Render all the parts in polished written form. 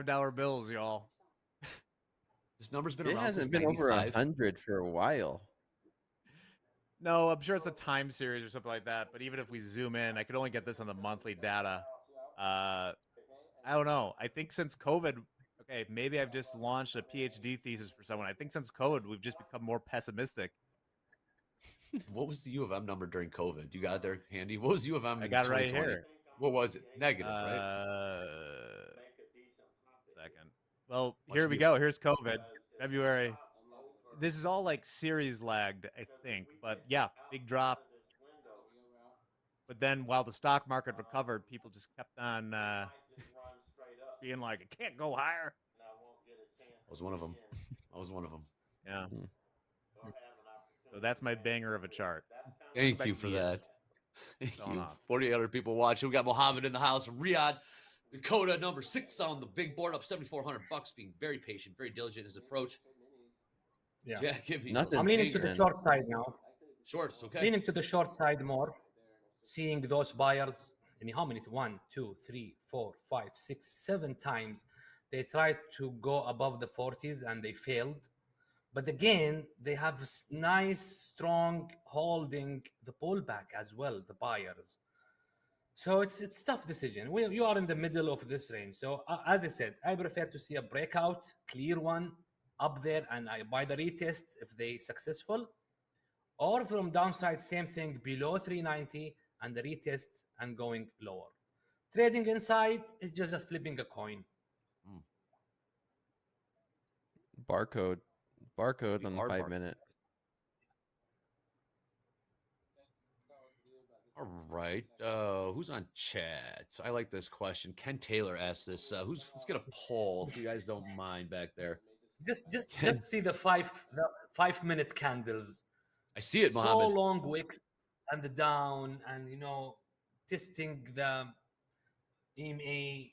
$5 bills, y'all. This number's been It around since hasn't been over 95. 100 for a while. No, I'm sure it's a time series or something like that. But even if we zoom in, I could only get this on the monthly data. I don't know. I think since COVID, okay, maybe I've just launched a PhD thesis for someone. I think since COVID, we've just become more pessimistic. What was the U of M number during COVID? You got it there handy? What was U of M I in got it right 2020? here. What was it? Negative, right? Second. Well, Watch here we me. go. Here's COVID, February. This is all like series lagged, I think. But yeah, big drop. But then while the stock market recovered, people just kept on being like, it can't go higher. I was one of them. I was one of them. Yeah. So that's my banger of a chart. Thank you for that. Thank you. 4,800 people watching. We got Mohammed in the house from Riyadh, Dakota, number 6 on the big board, up $7,400, being very patient, very diligent in his approach. Yeah. Jack, give me Nothing. I'm leaning to the short side now. Shorts, okay. Leaning to the short side more. Seeing those buyers, how many? 1, 2, 3, 4, 5, 6, 7 times they tried to go above the 40s and they failed. But again, they have nice, strong holding the pullback as well, the buyers. So it's tough decision. You are in the middle of this range. So as I said, I prefer to see a breakout, clear one up there, and I buy the retest if they successful. Or from downside, same thing, below 390 and the retest and going lower. Trading inside is just flipping a coin. Barcode on the 5-minute. All right. Who's on chat? I like this question. Ken Taylor asked this. Let's get a poll if you guys don't mind back there. Just see the 5-minute candles. I see it, so Mohammed. Long wicks and the down, and testing the EMA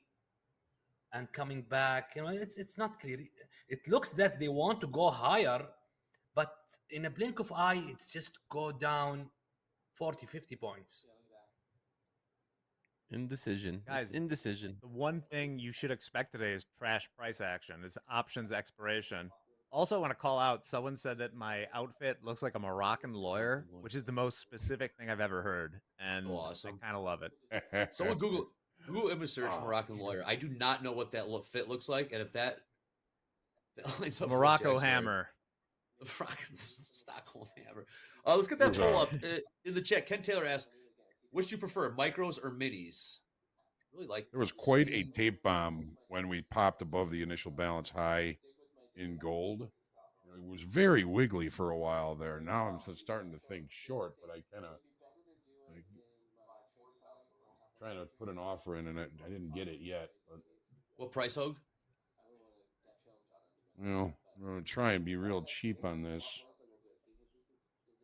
and coming back. It's not clear. It looks that they want to go higher, but in a blink of eye, it's just go down 40, 50 points. Indecision. Guys, indecision. The one thing you should expect today is trash price action. It's options expiration. Also, I want to call out, someone said that my outfit looks like a Moroccan lawyer, which is the most specific thing I've ever heard. And awesome. I kind of love it. Someone Google image search Moroccan lawyer. I do not know what that fit looks like. And if that lines up Morocco hammer. The Stockholm hammer. Let's get that poll up in the chat. Ken Taylor asked, which do you prefer, micros or minis? Really like. There was quite a tape bomb when we popped above the initial balance high in gold. It was very wiggly for a while there. Now I'm starting to think short, but I kind of trying to put an offer in, and I didn't get it yet. But, what price, Hogue? I'm going to try and be real cheap on this.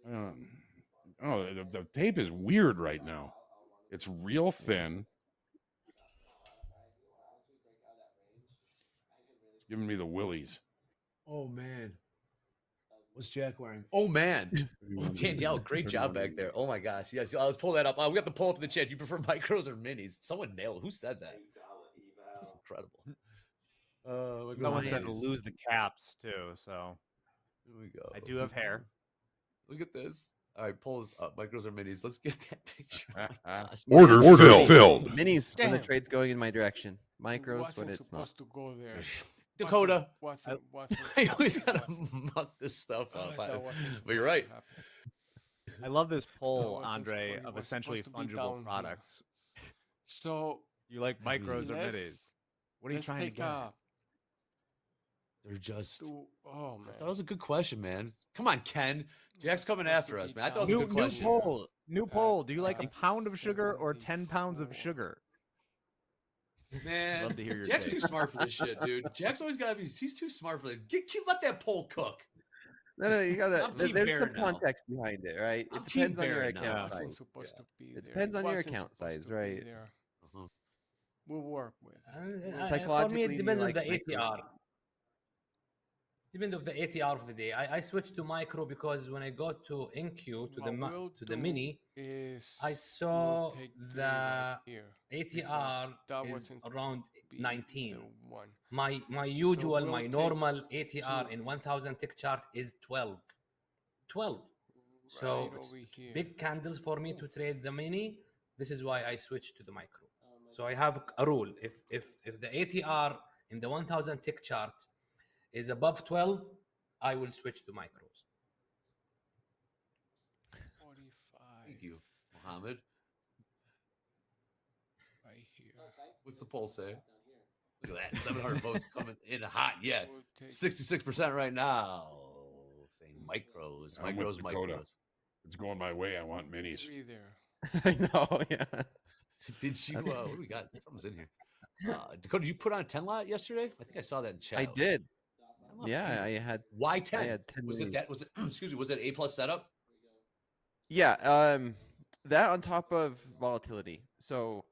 The tape is weird right now. It's real thin. It's giving me the willies. Oh, man. What's Jack wearing? Oh, man. Oh, Danielle, great job back there. Oh, my gosh. Yes, let's pull that up. We got the pull up in the chat. Do you prefer micros or minis? Someone nailed it. Who said that? That's incredible. Someone said to lose the caps, too. So here we go. I do have hair. Look at this. All right, pull this up. Micros or minis. Let's get that picture. Order filled. Minis when the trade's going in my direction. Micros when it's not. To go there. Dakota. I always gotta wasn't- muck this stuff up. that wasn't But you're right. supposed to happen. I love this poll, wasn't Andre, supposed- of was essentially supposed to be fungible down here. products. So You like micros or Let's- middies? What are you let's trying to take get? They're just. oh I man. thought that was a good question, man. Come on, Ken. Jack's coming after us, man. I thought it was a good New question. poll. New poll. Do you like a pound of sugar or 10 pounds of sugar? Man, Love to hear your Jack's take. too smart for this shit, dude. Jack's always gotta be. He's too smart for this. Let that poll cook. No, you gotta. I'm Team There's Baron some now. context behind it, right? I'm It depends Team on your Baron now. account Wasn't size. supposed to be It there. depends on your Wasn't account supposed size, to be right? there. Uh-huh. We'll work with. For me, Psychologically, it depends you on like the micros. ATR. Depends of the ATR of the day. I switched to micro because when I got to NQ to the mini, I saw the ATR is around 19. My usual, my normal ATR in 1000 tick chart is 12. 12. So it's big candles for me to trade the mini. This is why I switched to the micro. So I have a rule. If the ATR in the 1000 tick chart is above 12, I will switch to micros. 45. Thank you, Mohammed. Right here. What's the poll say? Look at that, 700 votes coming in hot. Yeah, We'll take 66% right now saying micros, I'm with micros, Dakota. micros. It's going my way. I want minis. 3 there. I know, yeah. Did you? What do we got? Something's in here. Dakota, did you put on a 10 lot yesterday? I think I saw that in chat. I did. 10 lot, Yeah, man. I had. Why 10? I had 10 Was it minis. that? Was it? Excuse me. Was it A+ setup? Yeah, that on top of volatility. So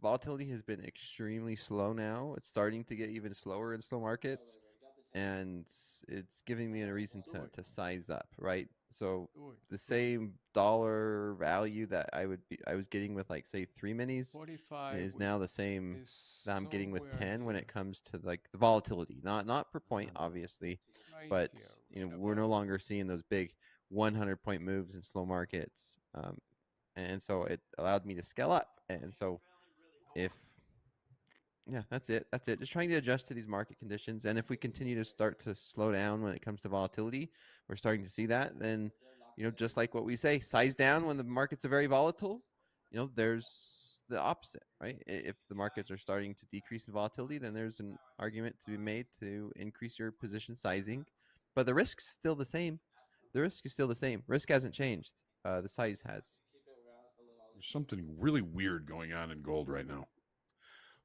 volatility has been extremely slow now. It's starting to get even slower in slow markets, and it's giving me a reason to size up, right? So Do it. the same dollar value that I was getting with like say 3 minis 45 is now the same is that I'm getting with somewhere 10 when here. it comes to like the volatility. Not per point, obviously, Right but here, you know right we're no about. longer seeing those big 100-point moves in slow markets, and so it allowed me to scale up. And so if yeah, that's it. That's it. Just trying to adjust to these market conditions. And if we continue to start to slow down when it comes to volatility, we're starting to see that. Then, you know, just like what we say, size down when the markets are very volatile. You know, there's the opposite, right? If the markets are starting to decrease in volatility, then there's an argument to be made to increase your position sizing. But the risk's still the same. The risk is still the same. Risk hasn't changed. The size has. There's something really weird going on in gold right now.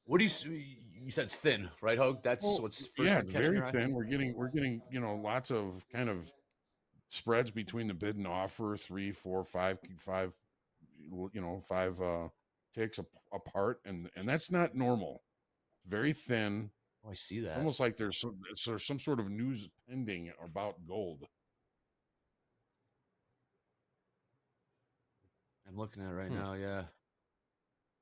What do you said it's thin, right, Hogue? That's what's first Yeah, thing it's catching very your eye? thin. We're getting lots of kind of spreads between the bid and offer, 3, 4, 5, 5 ticks apart, and that's not normal. Very thin. Oh, I see that. Almost like there's some sort of news pending about gold. I'm looking at it right now. Yeah.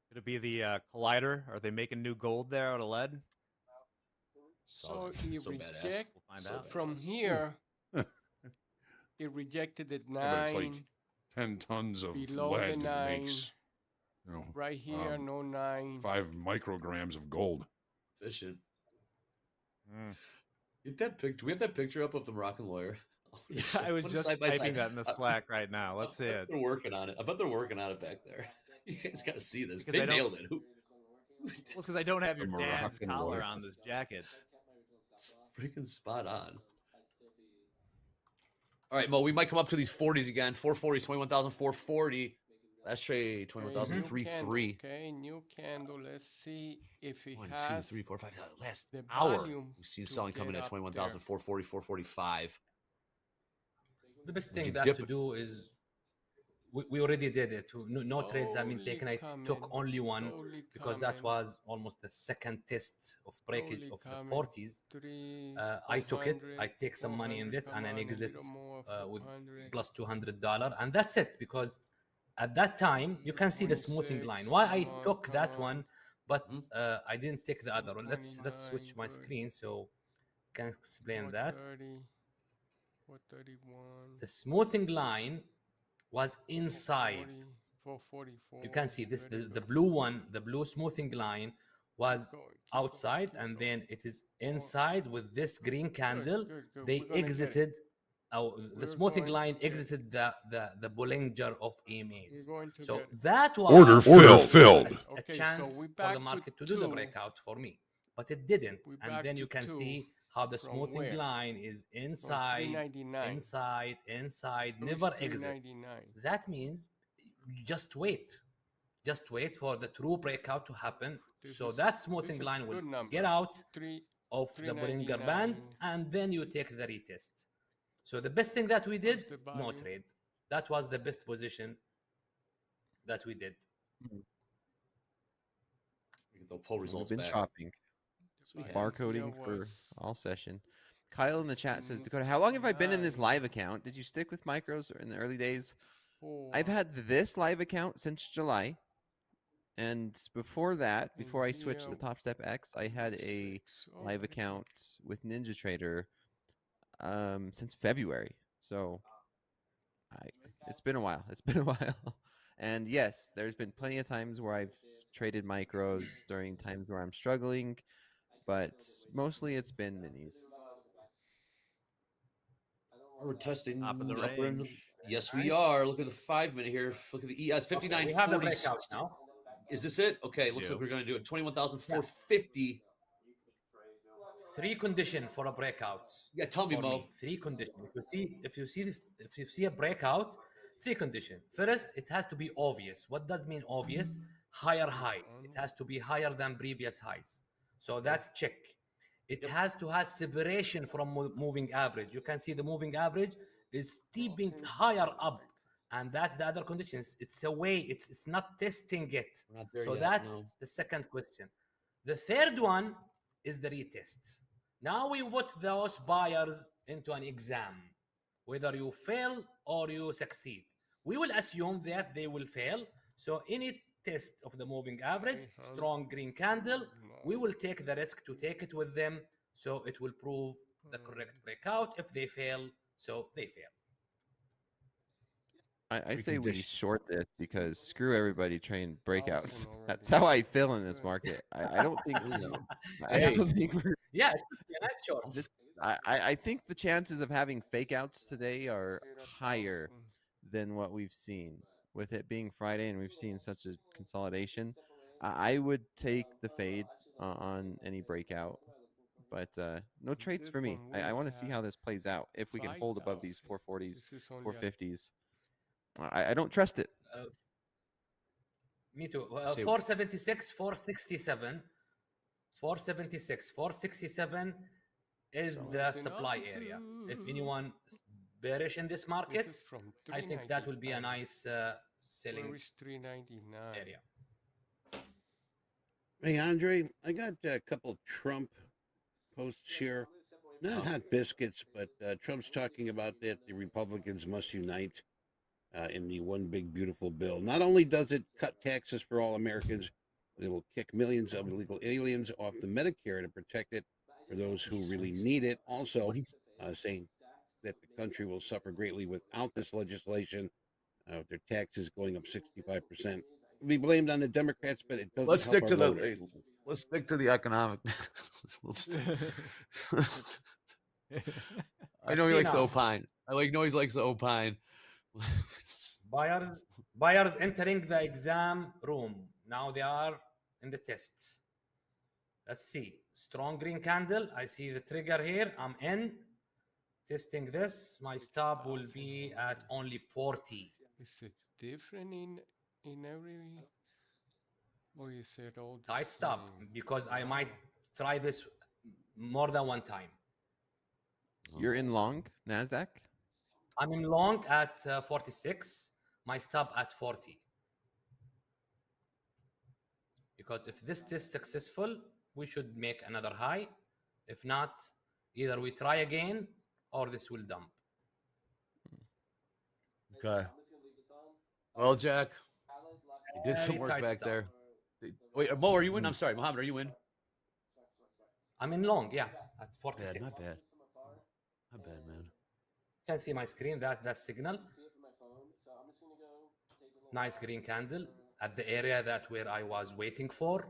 Could it be the collider? Are they making new gold there out of lead? Saw So that. you So badass. reject We'll find So out. from badass. here. It rejected at Yeah, but it's like 9. 10 tons of Below the lead 9. makes Right here, no 9. 5 micrograms of gold. Efficient. Mm. Get that picture. Do we have that picture up of the Moroccan lawyer? Yeah, I was Put it just side by typing side. that in the Slack right now. Let's see it. They're working on it. I bet they're working on it back there. You guys got to see this. Because They I don't- nailed it. Well, it's because I don't have your The dad's Moroccan collar lawyer. on this jacket. It's freaking spot on. All right, Mo, we might come up to these 40s again. 440s, 21,440. Last trade, 21,003. Okay, new candle. Let's see if it 1, 2, has 3, 4, 5. Last the hour, volume we've seen to selling coming get at up 21,440, 445. The best Would you thing that dip to it? do is we already did it. No trades have been Slowly taken. I took coming, only one slowly because that coming, was almost the second test of breakage slowly of the coming. 40s. 3, I took it. 400, I take some money in 400, it and come an on, a exit little more, with 400, plus $200, and that's it. Because at that time you can see the smoothing 26, line. Why I come on, took that come one, on, but I didn't take the other one. Let's switch 29, my good. screen so I can explain that. 430, 431, The smoothing line was inside. 444. You can see this Very the good. blue one, the blue smoothing line was Keep going, outside, keep and going. then it is inside with this green candle. Good, good. They We're gonna get it. exited the We're smoothing going line to get it. exited the Bollinger of EMAs. We're going to So get it. that was Order filled. a Okay, chance so we for back the to market to do the 2. breakout for me, but it didn't. We And back then to you can 2 see how the from smoothing where? line is From inside, 399. inside, Where's never exit. 399? That means just wait. Just wait for the true breakout to happen. This So is- that this smoothing is line will good number. get out 3 of the Bollinger Band, 399. and then you take the retest. So the best thing that we did, What's the no volume? trade. That was the best position that we did. We get the poll We've results been back. chopping, The volume barcoding here for was all session. Kyle in the chat says, Mm, Dakota, how long have I been in this 9, live account? Did you stick with micros in the early days? 4, I've had this live account since July. And before that, and before I switched to here TopstepX, I had a 6. live Alright. account with NinjaTrader since February. So it's been a while. It's been a while. And yes, there's been plenty of times where I've traded micros during times where I'm struggling, but mostly it's been minis. We're testing Top of the upper end. range. Yes, we are. Look at the 5 minute here. Look at the ES Okay, we have the 59.40. breakout now. Is this it? Okay, We looks do. like we're going to do it. 21,450. 3 condition for a breakout. Yeah, tell me, For Mo. me, 3 condition. If you see a breakout, 3 condition. First, it has to be obvious. What does mean obvious? Higher high. It has to be higher than previous highs. So that's check. It has to have separation from moving average. You can see the moving average is steeping higher up, and that's the other conditions. It's a way. It's not testing it. We're not there So yet, that's no. the second question. The third one is the retest. Now we put those buyers into an exam, whether you fail or you succeed. We will assume that they will fail. So any test of the moving average, strong green candle, we will take the risk to take it with them. So it will prove the correct breakout. If they fail, so they fail. I say we short this because screw everybody trading breakouts. 1,000 That's already. how I feel in this Good. market. I don't think I Hey. don't think we're Yeah, it should be a nice short. this, I think the chances of having fake outs today are higher 0,000. than what we've seen. With it being Friday and we've seen such a consolidation, I would take the fade on any breakout. But no trades This for me. one I will want to see how have this plays out. If we can hold above these 5,000. 440s, This is only a 450s, I don't trust it. Me too. Say- 476, 467, 476, 467 is So- the supply area. If anyone is bearish in this This market, is from I think that will be a 399. nice Where selling is 399? area. Hey, Andre, I got a couple Trump posts here. Not hot biscuits, but Trump's talking about that the Republicans must unite in the one big beautiful bill. Not only does it cut taxes for all Americans, but it will kick millions of illegal aliens off the Medicare to protect it for those who really need it. Also, saying that the country will suffer greatly without this legislation. Their taxes going up 65%. It'll be blamed on the Democrats, but it doesn't Let's help stick our to the voters. let's stick to the economic. I know he see likes to now. opine. Know he likes to opine. Buyers entering the exam room. Now they are in the test. Let's see. Strong green candle. I see the trigger here. I'm in. Testing this. My stop will be at only 40. Is it different in every, or is it all the Tight stop same? because I might try this more than one time. You're in long Nasdaq. I'm in long at 46. My stop at 40. Because if this test successful, we should make another high. If not, either we try again or this will dump. Okay. Well, Jack, you did some Very work tight back stop. there. Wait, Mo, are you in? I'm sorry, Mohammed, are you in? I'm in long, yeah, at 46. Bad, not bad. Not bad, man. You can see my screen, that signal. Nice green candle at the area that where I was waiting for.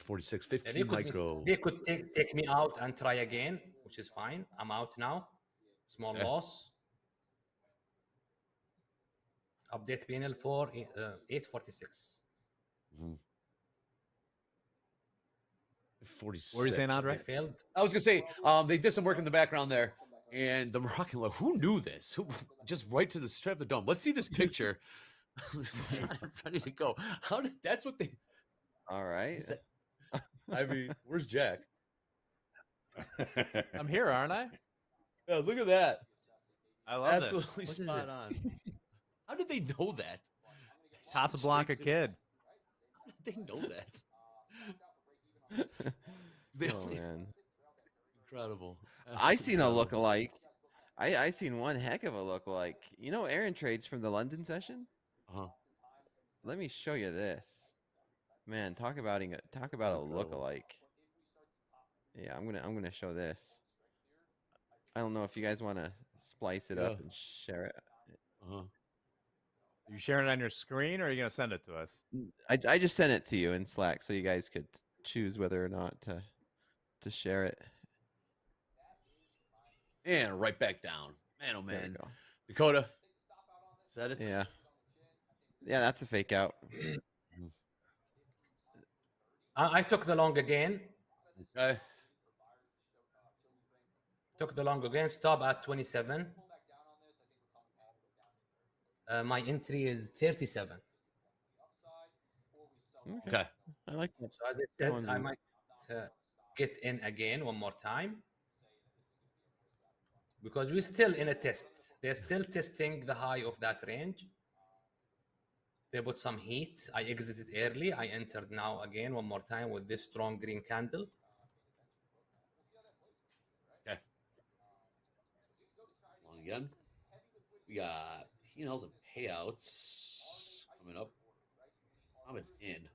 46.15 micro. They could take me out and try again, which is fine. I'm out now. Small Okay. loss. Update panel for 846. 46. What were you saying, Andre? They failed. I was gonna say, they did some work in the background there, and the Moroccan, like, who knew this? Who just right to the strap of the dome? Let's see this picture. Ready to go. How did? That's what they. All right. I mean, where's Jack? I'm here, aren't I? Yeah, look at that. I love Absolutely this. Look at spot this. on. How did they know that? Casablanca kid. How did they know that? They Oh only- man, Incredible. I seen a Incredible. lookalike. I seen one heck of a lookalike. You know, Aaron trades from the London session. Uh-huh. Let me show you this. Man, talk about a That's incredible. lookalike. Yeah, I'm gonna show this. I don't know if you guys want to splice it up Yeah. and share it. Uh-huh. Are you sharing it on your screen, or are you gonna send it to us? I just sent it to you in Slack so you guys could choose whether or not to share it. And right back down. Man, oh There we man. go. Dakota. Is that it? Yeah. Yeah, that's a fake out. I took the long again. Okay. Took the long again. Stop at 27. My entry is 37. Okay. I like that. So as I That said, one's I a- might get in again one more time because we're still in a test. They're still testing the high of that range. They put some heat. I exited early. I entered now again one more time with this strong green candle. Okay. Long again. We got P&Ls and payouts coming up. Mohammed's in.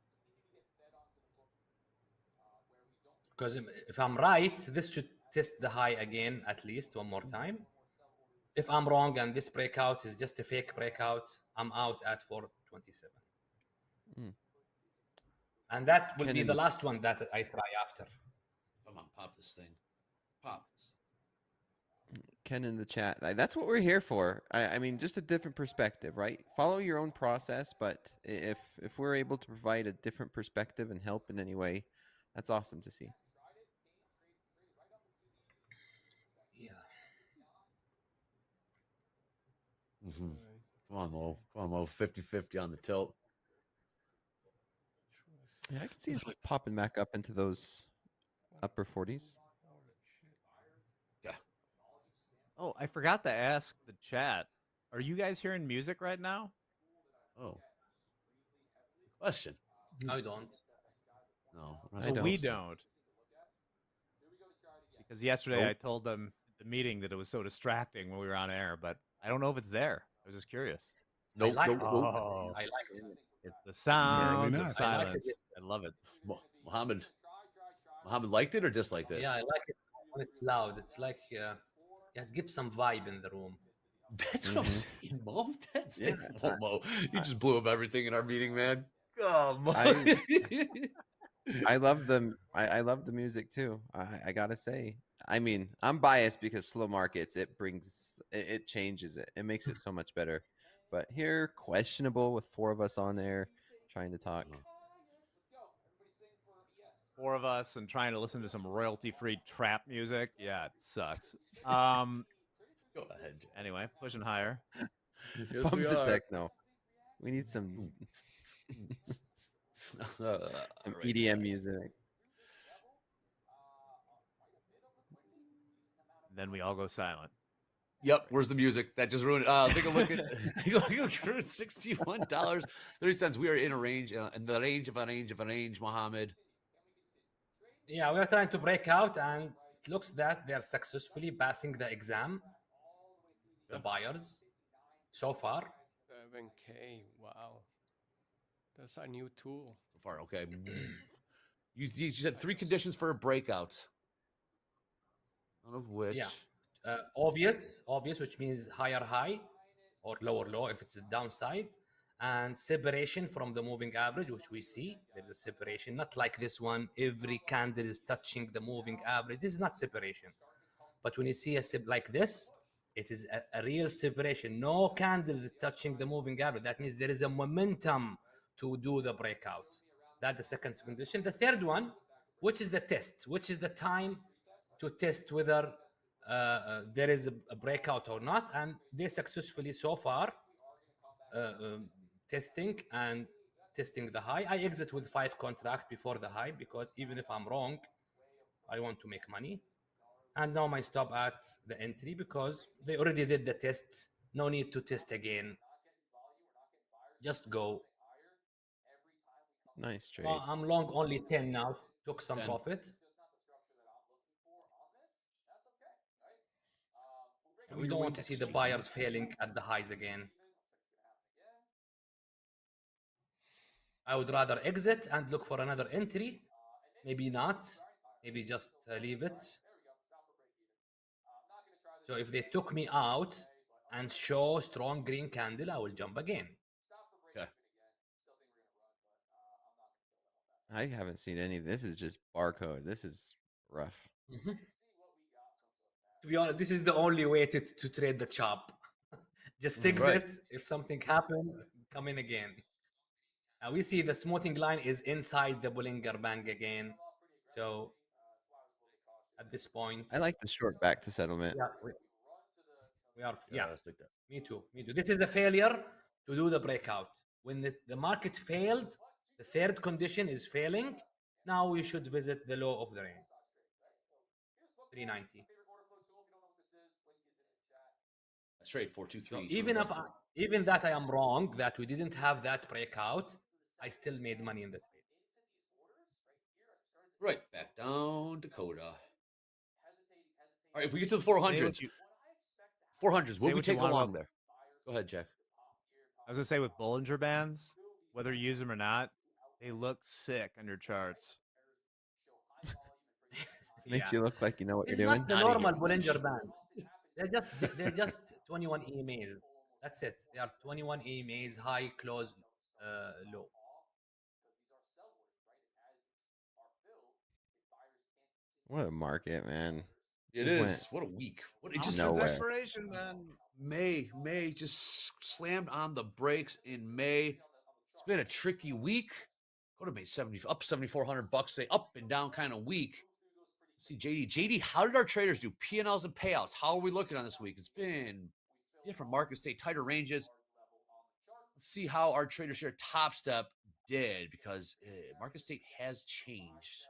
Because if I'm right, this should test the high again at least one more time. If I'm wrong and this breakout is just a fake breakout, I'm out at 427. Mm. And that will Ken be in the the- last one that I try after. Come on, pop this thing. Pop this thing. Ken in the chat. That's what we're here for. I mean, just a different perspective, right? Follow your own process, but if we're able to provide a different perspective and help in any way, that's awesome to see. Yeah. Mm-hmm. Come on, Mo. Come on, Mo. 50-50 on the tilt. Yeah, I can see it's popping back up into those upper 40s. Yeah. Oh, I forgot to ask the chat. Are you guys hearing music right now? Oh. Question. I don't. No. I don't. We don't. Because yesterday Nope. I told them at the meeting that it was so distracting when we were on air, but I don't know if it's there. I was just curious. Nope. I liked Nope. it. Nope. Oh. I liked it. It's the sounds not. of I like it. silence. I love it. Mohammed liked it or disliked it? Yeah, I like it when it's loud. It's like it gives some vibe in the room. That's what I'm saying, Mo. That's Yeah, oh, Mo. You just blew up everything in our meeting, man. Oh, Mo. I love the I love the music too. I gotta say. I mean, I'm biased because slow markets it changes it. It makes it so much better. But here, questionable with 4 of us on there trying to talk. 4 of us and trying to listen to some royalty-free trap music. Yeah, it sucks. Go ahead, Jay. Anyway, pushing higher. Yes, Pump we the are. techno. We need some All right, EDM guys. music. Then we all go silent. Yep, where's the music? That just ruined it. Take a look at $61.30. We are in a range, in the range of a range, Mohammed. Yeah, we are trying to break out, and it looks that they are successfully passing the exam. The buyers, so far. 7K. Wow. That's a new tool. So far, okay. You said 3 conditions for a breakout. None of which. Yeah. Obvious, which means higher high or lower low if it's a downside, and separation from the moving average, which we see. There's a separation, not like this one. Every candle is touching the moving average. This is not separation. But when you see a like this, it is a real separation. No candles is touching the moving average. That means there is a momentum to do the breakout. That's the second condition. The third one, which is the test, which is the time to test whether there is a breakout or not, and they successfully so far testing the high. I exit with 5 contracts before the high because even if I'm wrong, I want to make money. And now my stop at the entry because they already did the test. No need to test again. Just go. Nice trade. I'm long only 10 now took some 10. profit. And we Your don't way want to see next, the JD. buyers failing at the highs again. I would rather exit and look for another entry. Maybe not. Maybe just leave it. So if they took me out and show strong green candle, I will jump again. Okay. I haven't seen any. This is just barcode. This is rough. Mm-hmm. To be honest, this is the only way to trade the chop. Just exit. Right. If something happens, come in again. Now we see the smoothing line is inside the Bollinger Band again. So at this point, I like the short back to settlement. yeah, we are. Yeah, it's like that. me too. Me too. This is the failure to do the breakout. When the market failed, the third condition is failing. Now we should visit the low of the range. 390. Straight 423. So even that I am wrong that we didn't have that breakout, I still made money in the trade. Right, back down Dakota. All right, if we get to the 400s, 400s, we'll be taking along there. Go ahead, Jack. I was gonna say with Bollinger Bands, whether you use them or not, they look sick on your charts. Makes you look like you know what It's you're doing. not the normal Bollinger Band. They're just 21 EMAs. That's it. They are 21 EMAs, high, close, low. What a market, man. It It is. went What a week. What it Options just nowhere. expiration, man. May just slammed on the brakes in May. It's been a tricky week. Go to May 70 up $7,400 today, up and down kind of week. See JD, how did our traders do? P&Ls and payouts. How are we looking on this week? It's been different markets, stay tighter ranges. Let's see how our traders here at Top Step did, because market state has changed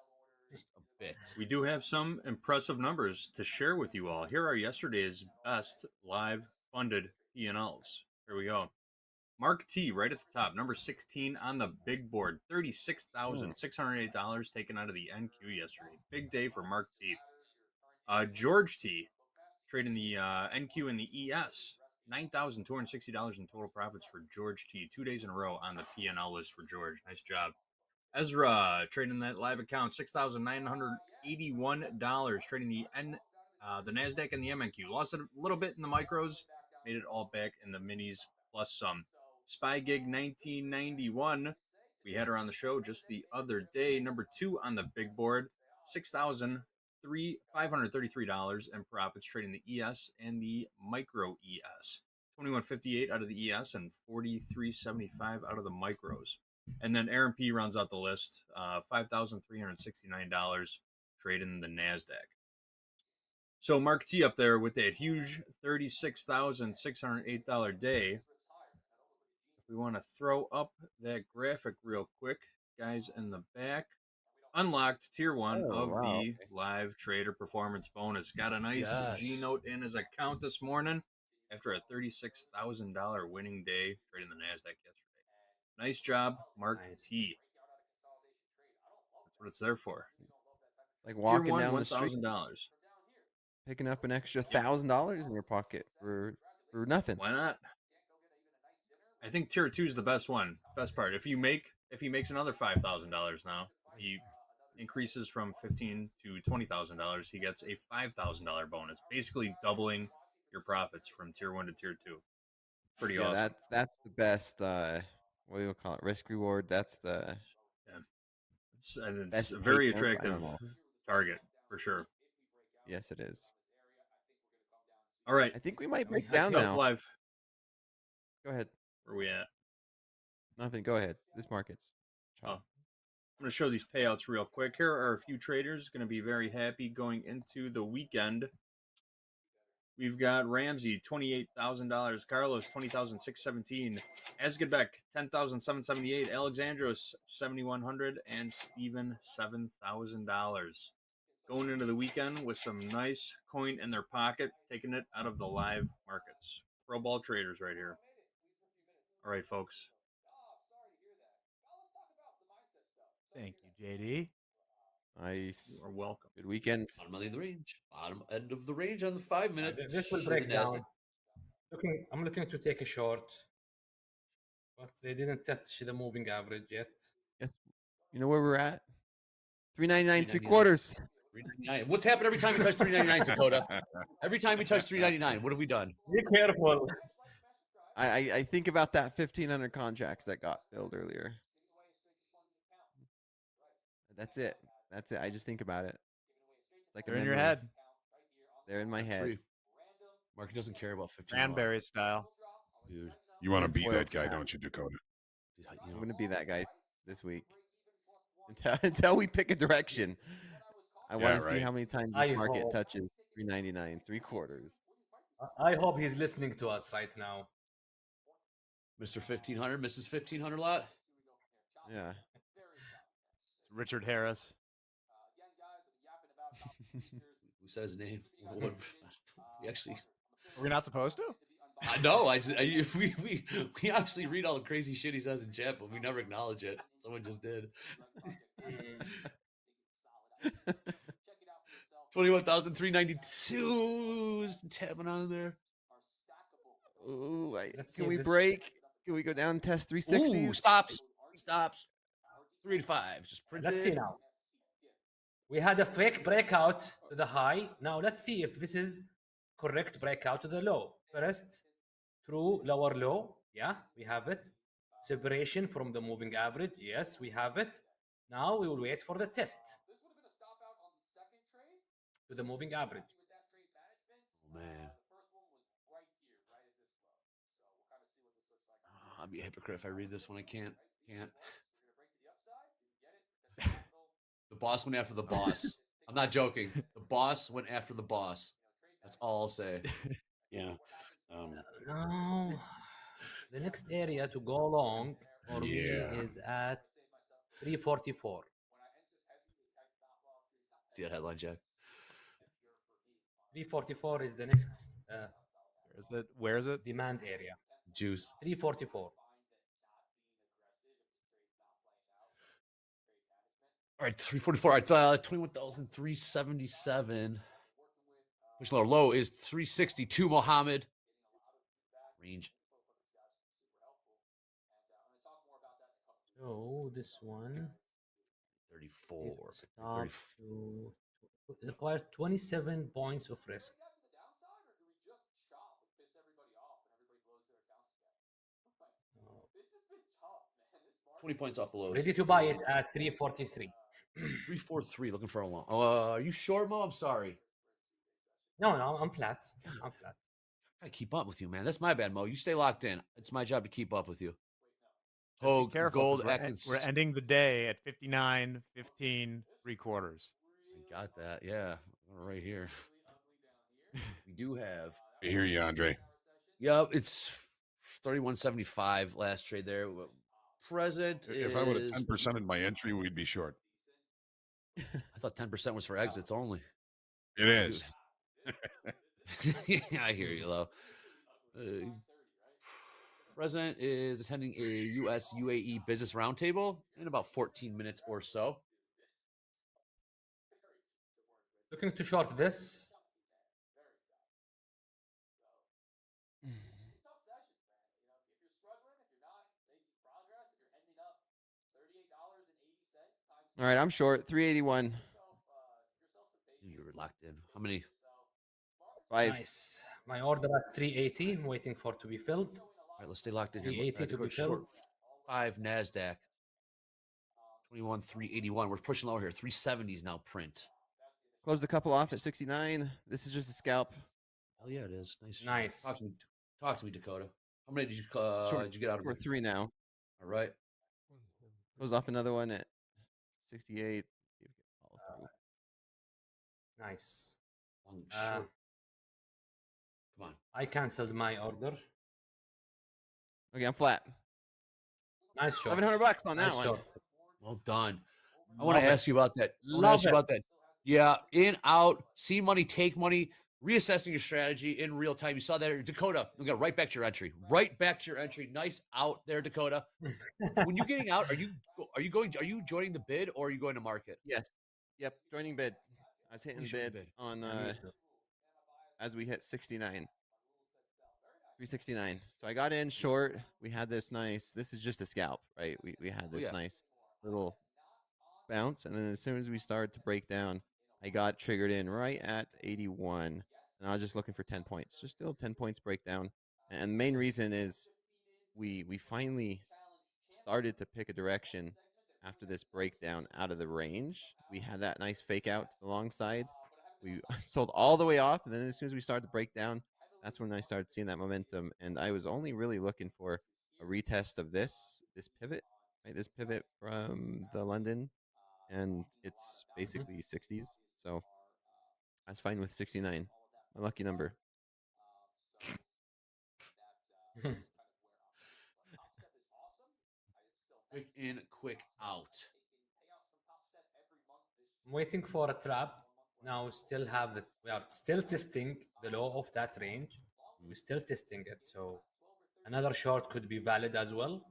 just a bit. We do have some impressive numbers to share with you all. Here are yesterday's best live funded P&Ls. Here we go. MRKT right at the top, number 16 on the big board, $36,608 taken out of the NQ yesterday. Big day for MRKT. George T trading the NQ and the ES, $9,260 in total profits for George T. 2 days in a row on the P&L list for George. Nice job. Ezra trading that live account, $6,981 trading the Nasdaq and the MNQ. Lost it a little bit in the micros, made it all back in the minis plus some. Spy Gig 1991. We had her on the show just the other day. Number 2 on the big board, $6,533 in profits trading the ES and the micro ES. 2158 out of the ES and 4375 out of the micros. And then Aaron P rounds out the list, $5,369 trading the NASDAQ. So Mark T up there with that huge $36,608 day. If we want to throw up that graphic real quick, guys in the back, unlocked tier 1 of the live trader performance bonus. Got a nice G note in his account this morning after a $36,000 winning day trading the NASDAQ yesterday. Nice job, Mark T. That's what it's there for. Like walking Tier 1, down the street, $1,000. picking up an extra $1,000 in your pocket for nothing. Why not? I think tier 2 is the best one. Best part. If he makes another $5,000 now, he increases from $15,000 to $20,000. He gets a $5,000 bonus, basically doubling your profits from tier 1 to tier 2. Pretty awesome. That's the best. What do you call it? Risk reward. That's the. Yeah. It's best a very pay jump. attractive target for sure. Yes, it is. All right. I think we might break Next down up now. live. Go ahead. Where are we at? Nothing. Go ahead. This market's. Oh. I'm going to show these payouts real quick. Here are a few traders going to be very happy going into the weekend. We've got Ramsey, $28,000. Carlos, $20,617. Asgadbeck, $10,778. Alexandros, $7,100. And Steven, $7,000. Going into the weekend with some nice coin in their pocket, taking it out of the live markets. Pro ball traders right here. All right, folks. Thank you, JD. Nice. You are welcome. Good weekend. Bottom end of the range. Bottom end of the range on the 5 minute. This will break down. I'm looking to take a short, but they didn't touch the moving average yet. Yes. You know where we're at? 399 $3.99. 3/4. 399. What's happened every time we touch 399, Dakota? Every time we touch 399, what have we done? Be careful. I think about that 1,500 contracts that got filled earlier. That's it. That's it. I just think about it. It's like They're a in your memory. head. They're in my head. Free. Market doesn't care about 15. Cranberry style. Dude, You want to be Tinfoil that guy, cap. don't you, Dakota? dude, I'm going to be that guy this week. Until we pick a direction. I want to see right. how many times I the market hope. touches 399 3/4. I hope he's listening to us right now. Mr. 1500, Mrs. 1500 lot. Yeah. It's Richard Harris. Who said his name? What, we actually. Are we not supposed to? I know. We obviously read all the crazy shit he says in chat, but we never acknowledge it. Someone just did. 21,392 tapping on there. Ooh, Let's can see we this- break? Can we go down and test 360? Ooh, stops. 385. Just printed. Let's see now. We had a fake breakout to the high. Now let's see if this is correct breakout to the low. First, through lower low. Yeah, we have it. Separation from the moving average. Yes, we have it. Now we will wait for the test to the moving average. Oh, man. I'll be a hypocrite if I read this one. I can't. The boss went after the boss. I'm not joking. The boss went after the boss. That's all I'll say. Yeah. Now, the next area to go long for me Yeah. is at 344. See that headline, Jack? 344 is the next Where is it? demand area. Juice. 344. All right, 344. All right, 21,377. Push lower. Low is 362, Mohammed. Range. So this one 34. it stops to it requires 27 points of risk. 20 points off the lows. Ready to buy it at 343. 343. Looking for a long. Are you short, Mo? I'm sorry. No, I'm flat. I'm flat. I keep up with you, man. That's my bad, Mo. You stay locked in. It's my job to keep up with you. Be Oh, careful, gold. 'cause we're ending the day at 59.15 3/4. I got that. Yeah, right here. We do have. I hear you, Andre. Yep, it's 31.75 last trade there. Present If I would have is 10%ed my entry, we'd be short. I thought 10% was for exits only. It is. Yeah, I hear you, though. President is attending a U.S. UAE business roundtable in about 14 minutes or so. Looking to short this. All right, I'm short. 381. You were locked in. How many? 5. Nice. My order at 380. I'm waiting for it to be filled. All right, let's stay locked in here. 380 to be short filled. 5 Nasdaq. 21,381. We're pushing lower here. 370s now print. Closed a couple off at 69. This is just a scalp. Hell yeah, it is. Nice. Nice. Talk to me, Dakota. How many did you get out of We're it? 3 now. All right. Closed off another one at 68. Nice. Long, short. Come on. I canceled my order. Okay, I'm flat. Nice shot. $700 on that Nice one. shot. Well done. I want to Love it. ask you about that. Love it. Yeah, in, out, see money, take money, reassessing your strategy in real time. You saw that, Dakota. We got right back to your entry. Right back to your entry. Nice out there, Dakota. When you're getting out, are you joining the bid or are you going to market? Yes. Yep, joining bid. I was hitting Who's joining bid bid? on Yeah, me too. as we hit 69. 369. So I got in short. We had this nice. This is just a scalp, right? We had this yeah. nice little bounce, and then as soon as we started to break down, I got triggered in right at 81, and I was just looking for 10 points. Just still 10 points breakdown. And the main reason is we finally started to pick a direction after this breakdown out of the range. We had that nice fake out to the long side. We sold all the way off, and then as soon as we started to break down, that's when I started seeing that momentum. And I was only really looking for a retest of this pivot, right? This pivot from the London, and it's basically 60s. So I was fine with 69. My lucky number. Quick in, quick out. I'm waiting for a trap. Now we are still testing the low of that range. We're still testing it. So another short could be valid as well.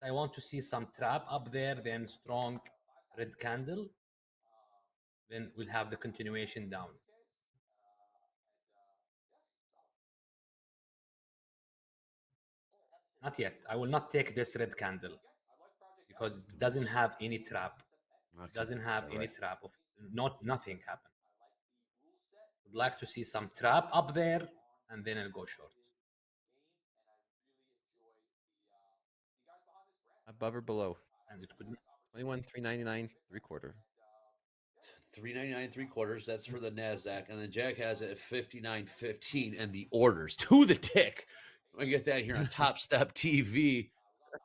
I want to see some trap up there, then strong red candle. Then we'll have the continuation down. Not yet. I will not take this red candle because it doesn't have any trap. It doesn't have any trap of nothing happened. Would like to see some trap up there, and then I'll go short. Above or below? And it could 21,399 3/4. 399 3/4. That's for the Nasdaq, and then Jack has it at 59.15, and the orders to the tick. I get that here on Top Step TV.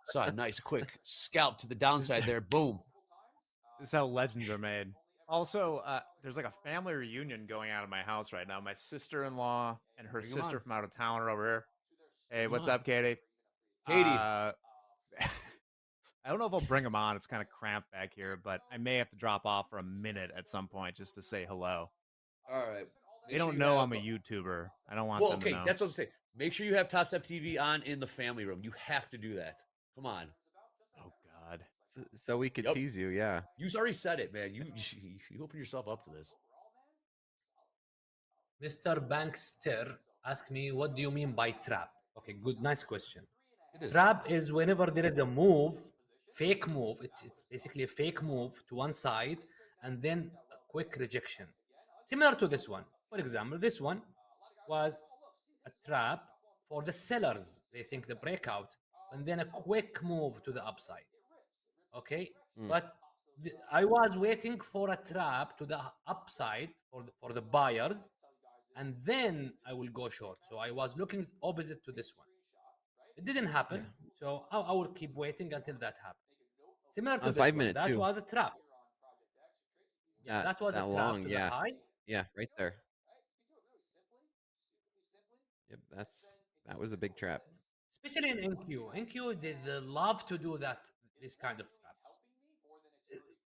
Saw a nice quick scalp to the downside there. Boom. This is how legends are made. Also, there's like a family reunion going on in my house right now. My sister-in-law and her Bring 'em sister on. from out of town are over here. Hey, Come what's on. up, Katie? Katie. I don't know if I'll bring them on. It's kind of cramped back here, but I may have to drop off for a minute at some point just to say hello. All right. They don't know I'm a YouTuber. I don't want them to know. That's what I'm saying. Make sure you have Top Step TV on in the family room. You have to do that. Come on. Oh God. So we could tease you, yeah. You already said it, man. You open yourself up to this. Mr. Bankster asked me, what do you mean by trap? Okay, good, nice question. It is. Trap is whenever there is a move, fake move, it's basically a fake move to one side and then a quick rejection. Similar to this one. For example, this one was a trap for the sellers. They think the breakout and then a quick move to the upside. Okay? But I was waiting for a trap to the upside for the buyers, and then I will go short. So I was looking opposite to this one. It didn't happen, so I will keep waiting until that happens. Similar to this 5 one, minute that too. was a trap. Yeah, that was a trap long, to the high. Yeah, right there. Yep, that was a big trap. Especially in NQ. NQ, they love to do that. This kind of traps.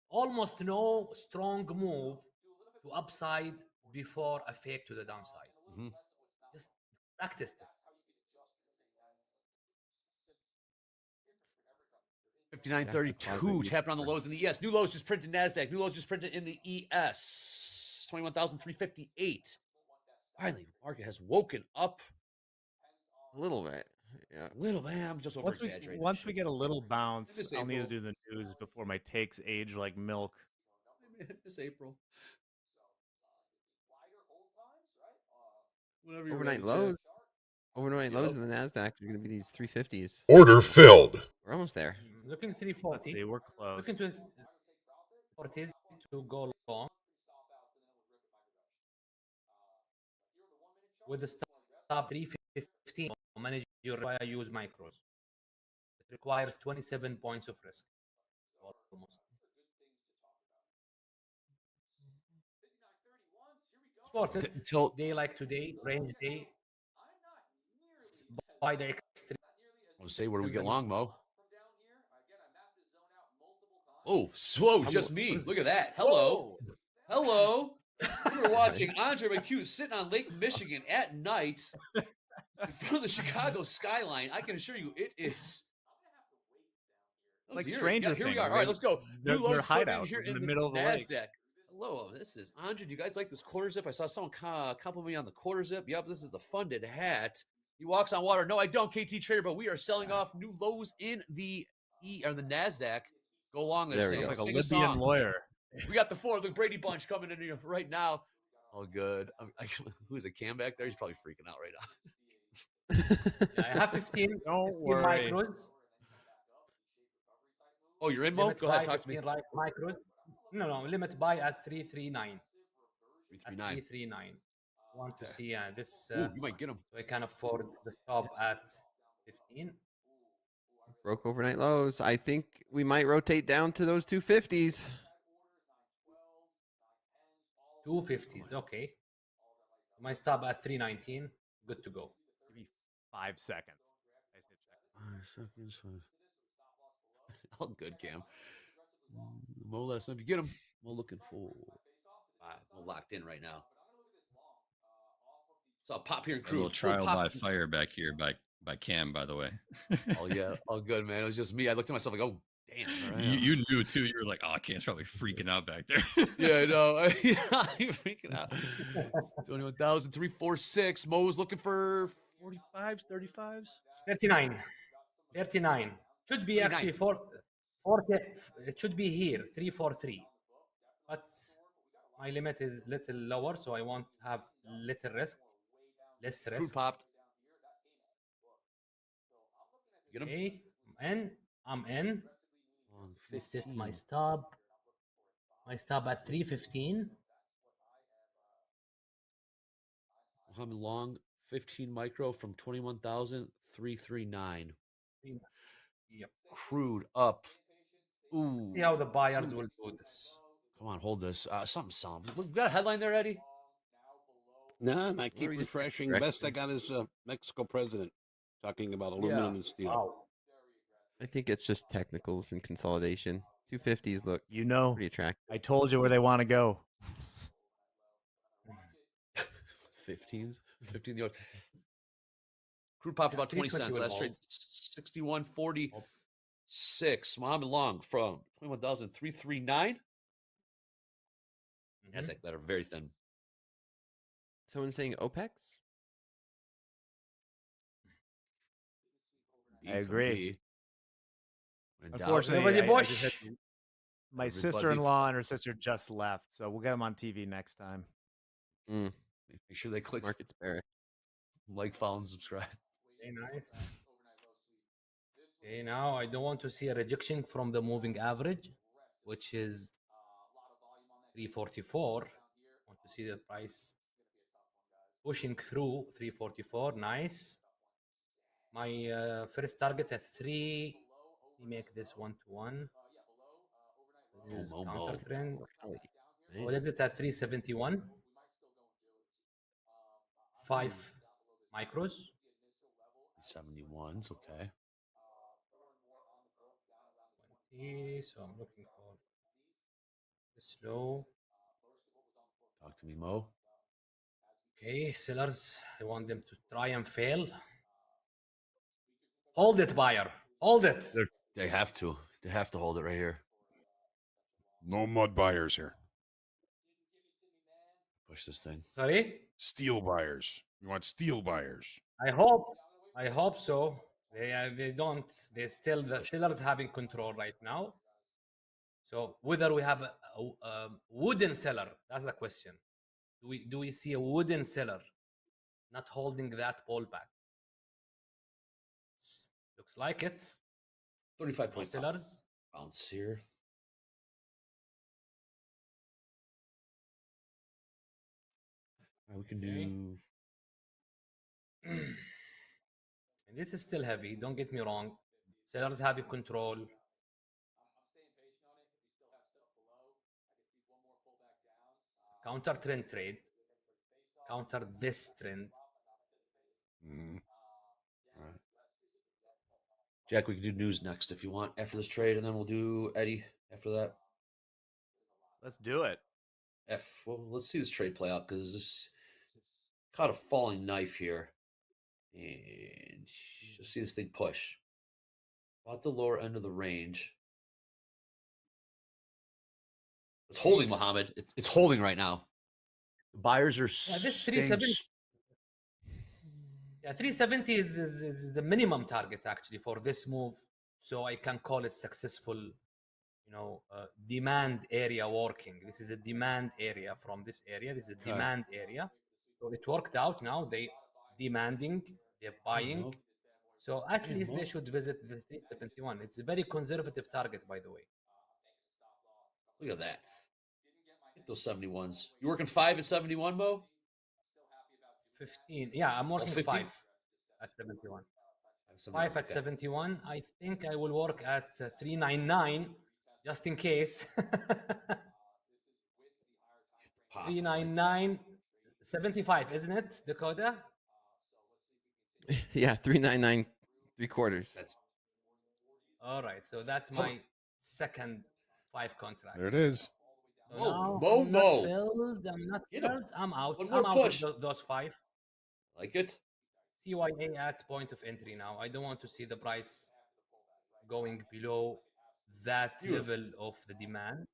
Almost no strong move to upside before a fake to the downside. Just practice it. 59.32. Tapping on the lows in the ES. New lows just printed Nasdaq. New lows just printed in the ES. 21,358. Finally, market has woken up a little bit. Yeah, a little bit. I'm just over exaggerating. Once we get a little bounce, This I'll need to April. do the news before my takes age like milk. This April. Whenever you're overnight ready, lows. Jack. Overnight lows in the Nasdaq are going to be these 350s. Order filled. We're almost there. Looking 340. Let's see, we're close. Looking to 40s to go long. With the stop 315, manage your use micros. It requires 27 points of risk. Almost. Supported until day like today, range day. By the extreme. I'll say, where do we get long, Mo? Oh, slow, just me. Look at that. Hello. Hello. We were watching Andre McHugh sitting on Lake Michigan at night in front of the Chicago skyline. I can assure you it is. Like Stranger Here we Things. are. All right, let's go. Their New lows hideout here is in the the middle of the lake. Nasdaq. Hello, this is Andre. Do you guys like this quarter zip? I saw someone compliment me on the quarter zip. Yep, this is the funded hat. He walks on water. No, I don't, KT Trader, but we are selling off new lows in the the Nasdaq. Go along there, There we Sam. go. Like a Sing a Libyan song. lawyer. We got the the Brady Bunch coming in here right now. Oh, good. Who's a Cam back there? He's probably freaking out right now. Yeah, I have 15, Don't 15 worry. micros. Oh, you're in, Mo? Limit Go buy ahead, talk to me. 15 micros. No, limit buy at 339. At 339. 339. Want to Okay. see this? Ooh, you might get him. So I can afford the stop at 15. Broke overnight lows. I think we might rotate down to those 250s. 250s. Okay. My stop at 319. Good to go. Give me 5 seconds. I just hit check. 5 seconds. All good, Cam. Mo, let us know if you get him. Mo looking for. Mo locked in right now. So I'll pop here and A little crude. trial by fire back here by Cam, by the way. Oh yeah, all good, man. It was just me. I looked at myself like, oh damn. All right. You knew too. You were like, oh, Cam's probably freaking out back there. Yeah, I know. You're freaking out. 21,000, 346. Mo's looking for 45s, 35s. 39. 39. Should be 39. actually 40. It should be here, 343. But my limit is little lower, so I want to have little risk, less Crude risk. popped. Get him. Okay, I'm in. On Let me set my 15. stop. My stop at 315. Mohammed Long, 15 micro from 21,339. Yep. Crude up. Ooh. See how the buyers will do this. Come on, hold this. Something. We got a headline there, Eddie? No, and I keep we just refreshing. correct Best I got is Mexico president talking about aluminum and steel. Wow. I think it's just technicals and consolidation. 250s look You know, pretty attractive. I told you where they want to go. 15s. 15 yards. Crude popped about 20 cents. Last trade 61.46. Mohammed Long from 21,339. Nasdaq that are very thin. Someone saying OPEX? B I from agree. B. When in doubt, Unfortunately, Everybody I just Bush. had my Everybody. sister-in-law and her sister just left, so we'll get them on TV next time. Mm, make sure they click market's bearish. like, follow, and subscribe. Very nice. Okay, now I don't want to see a rejection from the moving average, which is 344. I want to see the price pushing through 344. Nice. My first target at 3. Let me make this 1-to-1. This is counter trend. Rally. We'll exit at 371. 5 micros. 71s, okay. 20. So I'm looking for this low. Talk to me, Mo. Okay, sellers, I want them to try and fail. Hold it, buyer. Hold it. They have to. They have to hold it right here. No mud buyers here. Push this thing. Sorry? Steel buyers. You want steel buyers. I hope so. They don't. They still, the sellers having control right now. So whether we have a wooden seller, that's the question. Do we see a wooden seller not holding that pullback? Looks like it. 35 No point sellers. bounce here. We can do. And this is still heavy. Don't get me wrong. Sellers having control. Counter trend trade. Counter this trend. Mhm. Jack, we can do news next if you want after this trade, and then we'll do Eddie after that. Let's do it. Well, let's see this trade play out because this caught a falling knife here. And you'll see this thing push. About the lower end of the range. It's holding, Mohammed. It's holding right now. The buyers are this staying 370. Yeah, 370 is the minimum target actually for this move, so I can call it successful. Demand area working. This is a demand area from this area. This is a demand area. So it worked out. Now they demanding, they're buying. So at least they should visit the 371. It's a very conservative target, by the way. Look at that. Get those 71s. You working 5 at 71, Mo? 15. Yeah, I'm working 15? 5 at 71. 5 at 71. I think I will work at 399 just in case. 399, 75, isn't it, Dakota? Yeah, 399 3/4. That's all right. So that's my second 5 contract. There it is. So Whoa, now I'm not filled. I'm not filled. I'm out. One more I'm out push. of those 5. Like it. CYA at point of entry now. I don't want to see the price going below that level of the demand.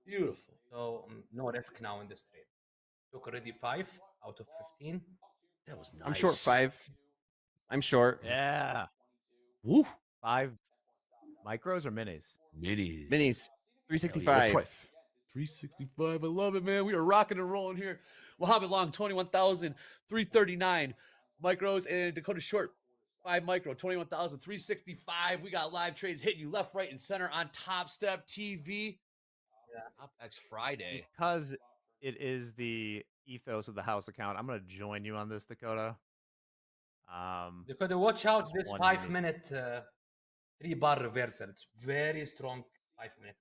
Beautiful. So no risk now in this trade. Took already 5 out of 15. That was nice. I'm short 5. I'm short. Yeah. Woo. 5 micros or minis? Minis. 365. 365. I love it, man. We are rocking and rolling here. Mohammed Long, 21,339 micros, and Dakota Short, 5 micro, 21,365. We got live trades hitting you left, right, and center on Top Step TV. TopstepX Friday. Because it is the ethos of the house account, I'm going to join you on this, Dakota. Dakota, watch out this 5-minute 3-bar reversal. It's very strong 5-minute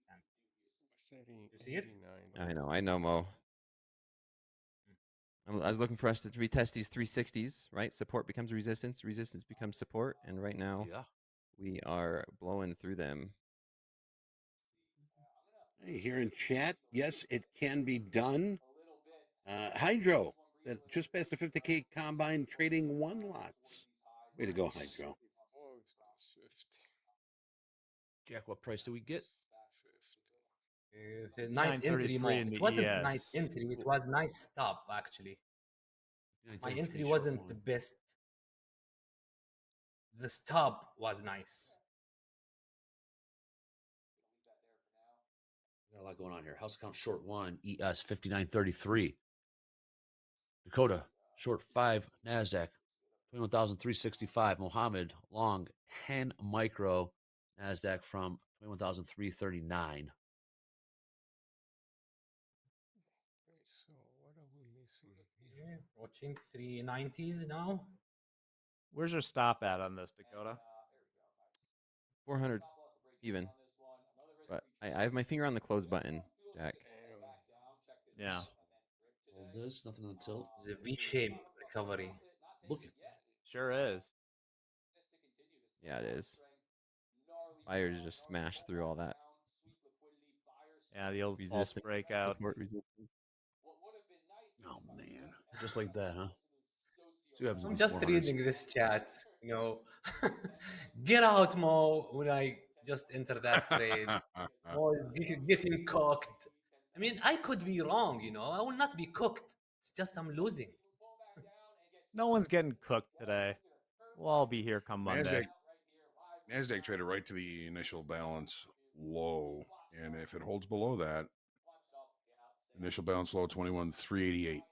candle. You see it? I know, Mo. I was looking for us to retest these 360s, right? Support becomes resistance, resistance becomes support, and right now we are blowing through them. Hey, here in chat, yes, it can be done. Hydro, just past the 50K combine, trading 1 lots. Way to go, Hydro. Jack, what price do we get? It's a nice entry move. It wasn't a nice entry. It was nice stop, actually. My entry wasn't the best. The stop was nice. Got a lot going on here. House account short 1, ES 5933. Dakota short 5, Nasdaq 21,365. Mohammed long 10 micro, Nasdaq from 21,339. So what are we missing here? Yeah, watching 390s now. Where's your stop at on this, Dakota? 400 even. But I have my finger on the close button, Jack. Yeah. Hold this, nothing on tilt. The V-shape recovery. Look at that. Sure is. Yeah, it is. Buyers just smashed through all that. Yeah, the old false Resistance, breakout. support resistance. Oh, man. Just like that, huh? See what happens in I'm these just 400s. reading this chat. Get out, Mo, when I just enter that trade. Mo is getting cooked. I mean, I could be wrong, I will not be cooked. It's just I'm losing. No one's getting cooked today. We'll all be here come Monday. Nasdaq traded right to the initial balance low, and if it holds below that, initial balance low 21,388.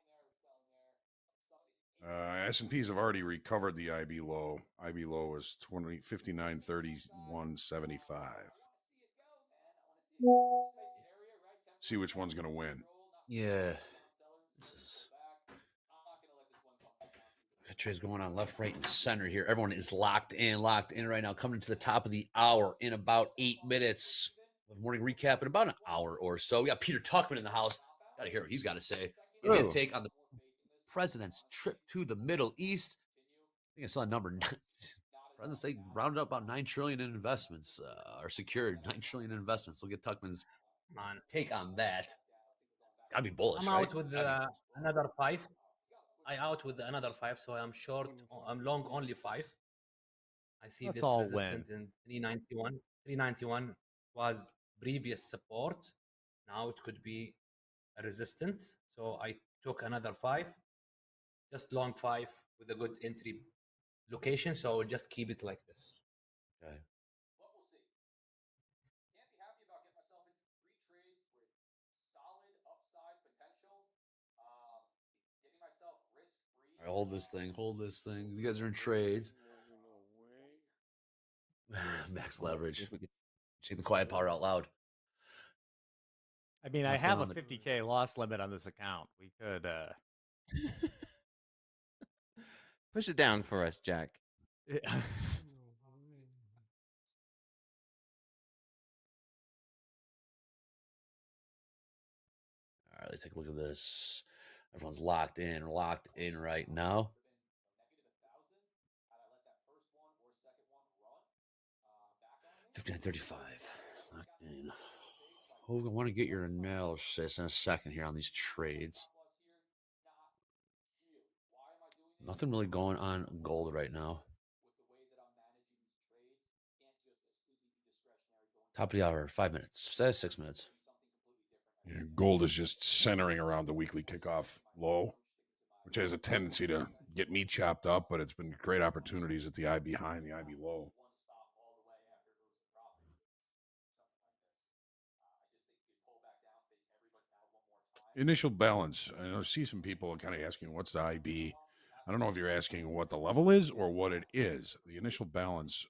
S&Ps have already recovered the IB low. IB low is 59.31.75. See which one's going to win. Yeah. This is... Trades going on left, right, and center here. Everyone is locked in right now. Coming to the top of the hour in about 8 minutes. We'll have morning recap in about an hour or so. We got Peter Tuchman in the house. Got to hear what he's got to say. Get his take on the president's trip to the Middle East. I think I saw a number. President say rounded up about $9 trillion in investments, or secured $9 trillion in investments. We'll get Tuchman's take on that. It's got to be bullish. I'm out with another 5. I out with another 5, so I'm short. I'm long only 5. I see Let's this all resistance win. in 391. 391 was previous support. Now it could be a resistant. So I took another 5, just long 5 with a good entry location. So I'll just keep it like this. Okay. All right, hold this thing. Hold this thing. You guys are in trades. Max leverage. If we could Saying the quiet power out loud. I mean, I Nothing have a on the- 50K loss limit on this account. We could push it down for us, Jack. All right, let's take a look at this. Everyone's locked in right now. 59.35. Locked in. Oh, I want to get your analysis in a second here on these trades. Nothing really going on gold right now. Top of the hour, 5 minutes. Says 6 minutes. Yeah, gold is just centering around the weekly kickoff low, which has a tendency to get me chopped up, but it's been great opportunities at the IB high and the IB low. Initial balance. I see some people kind of asking, what's the IB? I don't know if you're asking what the level is or what it is. The initial balance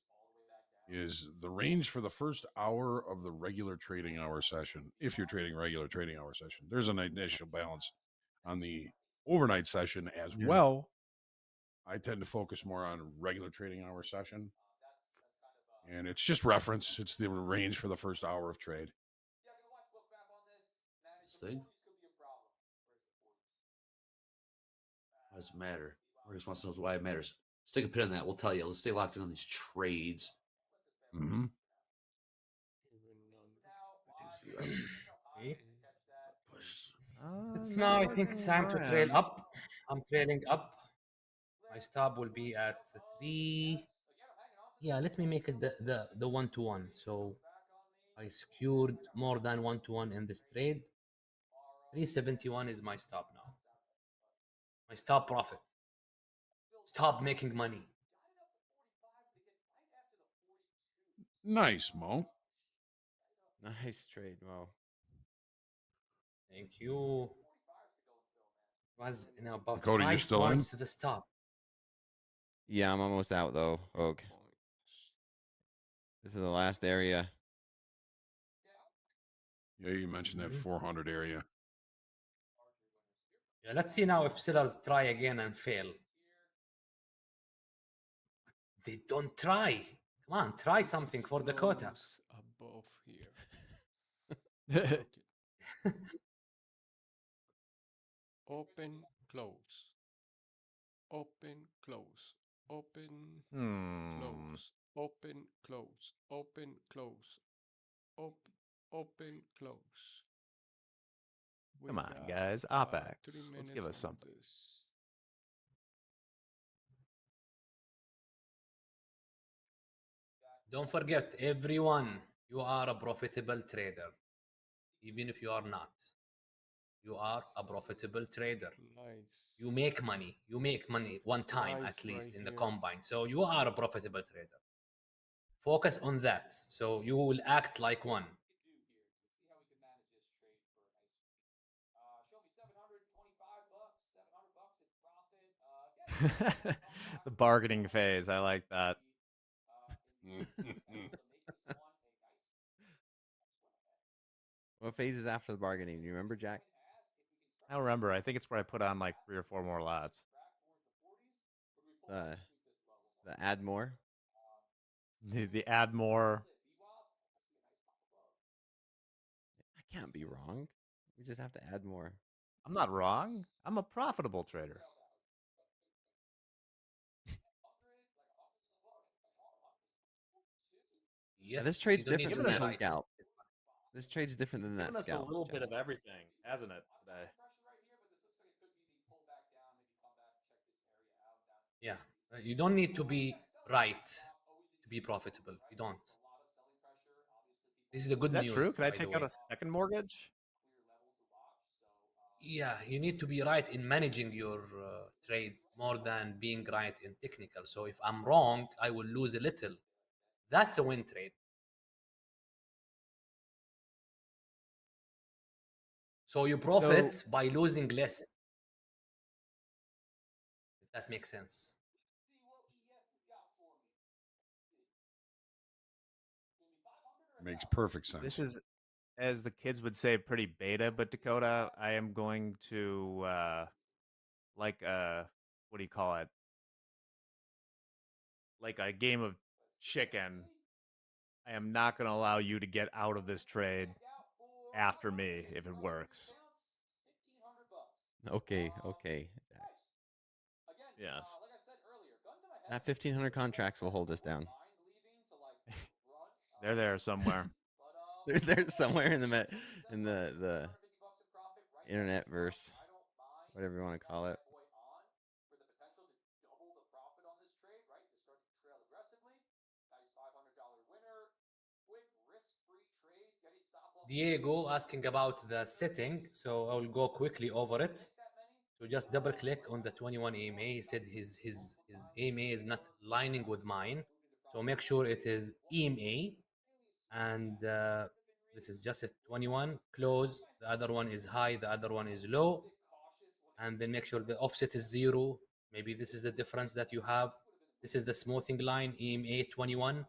is the range for the first hour of the regular trading hour session. If you're trading regular trading hour session, there's an initial balance on the overnight session as well. I tend to focus more on regular trading hour session. And it's just reference. It's the range for the first hour of trade. This thing? Why does it matter? Marcus wants to know why it matters. Let's take a pin on that. We'll tell you. Let's stay locked in on these trades. Mm-hmm. It's now, I think it's time to trail up. I'm trailing up. My stop will be at 3. Yeah, let me make it the 1-to-1. So I secured more than 1-to-1 in this trade. 371 is my stop now. My stop profit. Stop making money. Nice, Mo. Nice trade, Mo. Thank you. Was about Cody, you're 5 still points in? to the stop. Yeah, I'm almost out though, Og. This is the last area. Yeah, you mentioned that 400 area. Yeah, let's see now if sellers try again and fail. They don't try. Come on, try something for Dakota. Above here. Open, close. Open, close. Open, close. Open, close. Open, close. Open, close. Come on, guys. OpEx. Let's give us something. Don't forget, everyone, you are a profitable trader. Even if you are not. You are a profitable trader. Nice. You make money. You make money one time Nice, at least right in the here. combine. So you are a profitable trader. Focus on that. So you will act like one. The bargaining phase. I like that. What phase is after the bargaining? Do you remember, Jack? I don't remember. I think it's where I put on like 3 or 4 more lots. The add more. The add more. I can't be wrong. We just have to add more. I'm not wrong. I'm a profitable trader. Yeah, Yes, this trade's you don't need different to than be that right. scalp. This trade's different than that Giving us a scalp. little Jack. bit of everything, hasn't it, today? Yeah, you don't need to be right to be profitable. You don't. This is the good Is that news. true? Can I by the take out way. a second mortgage? Yeah, you need to be right in managing your trade more than being right in technical. So if I'm wrong, I will lose a little. That's a win trade. So you profit by losing less. If that makes sense. Makes perfect sense. This is, as the kids would say, pretty beta, but Dakota, I am going to like what do you call it? Like a game of chicken. I am not going to allow you to get out of this trade after me if it works. Okay, okay. Yes. That 1,500 contracts will hold us down. They're there somewhere. There's somewhere in the internet verse, whatever you want to call it. Diego asking about the setting, so I will go quickly over it. So just double click on the 21 EMA. He said his EMA is not lining with mine, so make sure it is EMA, and this is just a 21 close. The other one is high, the other one is low, and then make sure the offset is 0. Maybe this is the difference that you have. This is the smoothing line, EMA 21.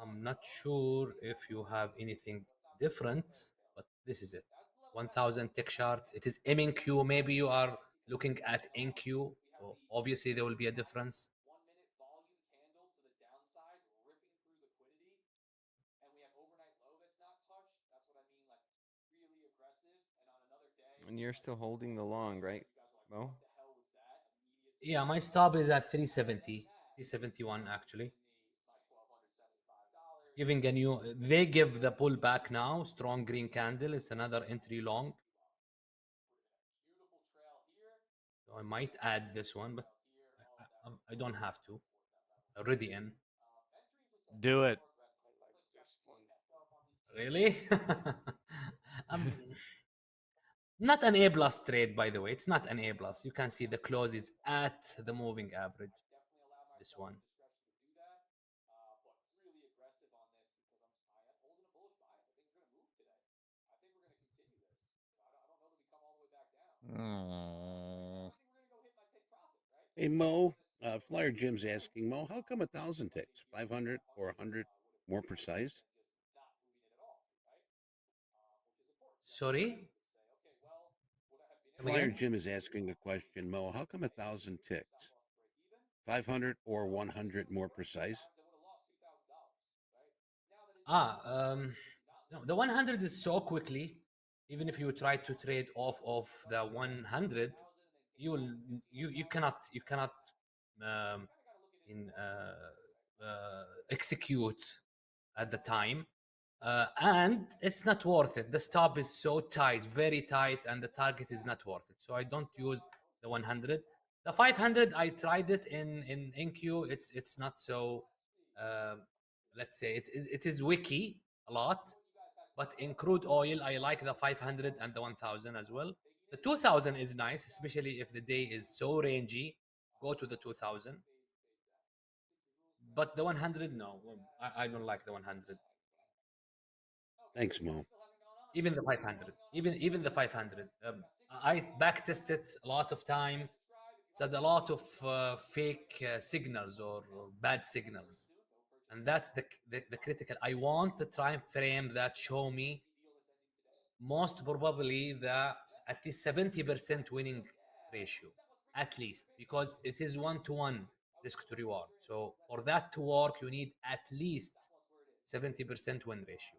I'm not sure if you have anything different, but this is it. 1000 tick chart. It is MNQ. Maybe you are looking at NQ. So obviously there will be a difference. And you're still holding the long, right, Mo? Yeah, my stop is at 370, 371 actually. It's giving a new. They give the pullback now. Strong green candle. It's another entry long. So I might add this one, but I don't have to. Already in. Do it. Really? Not an A plus trade, by the way. It's not an A plus. You can see the close is at the moving average. This one. Hey, Mo, Flyer Jim's asking, Mo, how come 1,000 ticks? 500 or 100 more precise? Sorry? Come Flyer again? Jim is asking a question, Mo, how come 1,000 ticks? 500 or 100 more precise? No, the 100 is so quickly. Even if you try to trade off of the 100, you cannot um, execute at the time, and it's not worth it. The stop is so tight, very tight, and the target is not worth it. So I don't use the 100. The 500, I tried it in NQ. It's not so. Let's say it is wiki a lot, but in crude oil, I like the 500 and the 1000 as well. The 2000 is nice, especially if the day is so rangy. Go to the 2000. But the 100, no, I don't like the 100. Thanks, Mo. Even the 500, even the 500. I back tested a lot of time. It had a lot of fake signals or bad signals, and that's the critical. I want the time frame that show me most probably the at least 70% winning ratio, at least, because it is 1-to-1 risk to reward. So for that to work, you need at least 70% win ratio.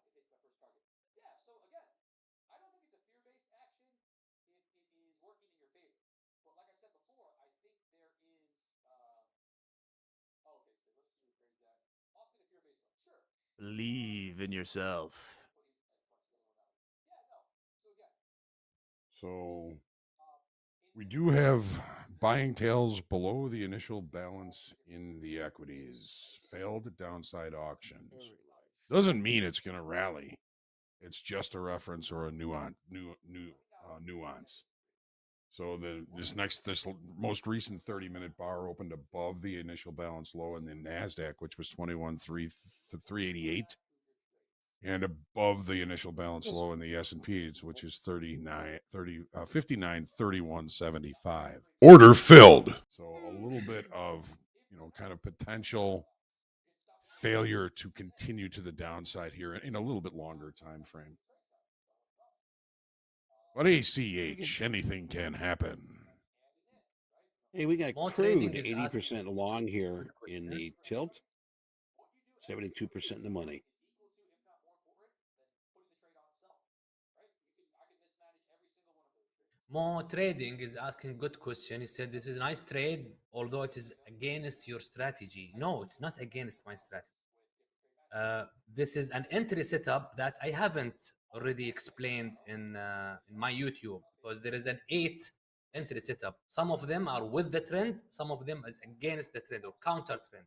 Believe in yourself. So we do have buying tails below the initial balance in the equities. Failed downside auctions. Doesn't mean it's going to rally. It's just a reference or a new nuance. So this most recent 30-minute bar opened above the initial balance low in the Nasdaq, which was 388, and above the initial balance low in the S&P, which is 59.3175. Order filled. So a little bit of, kind of potential failure to continue to the downside here in a little bit longer time frame. But ACH, anything can happen. Hey, we got More crude trading is 80% long here in the tilt, 72% in the money. More trading is asking good question. He said this is a nice trade, although it is against your strategy. No, it's not against my strategy. This is an entry setup that I haven't already explained in my YouTube, because there is an 8 entry setup. Some of them are with the trend, some of them is against the trend or counter trend.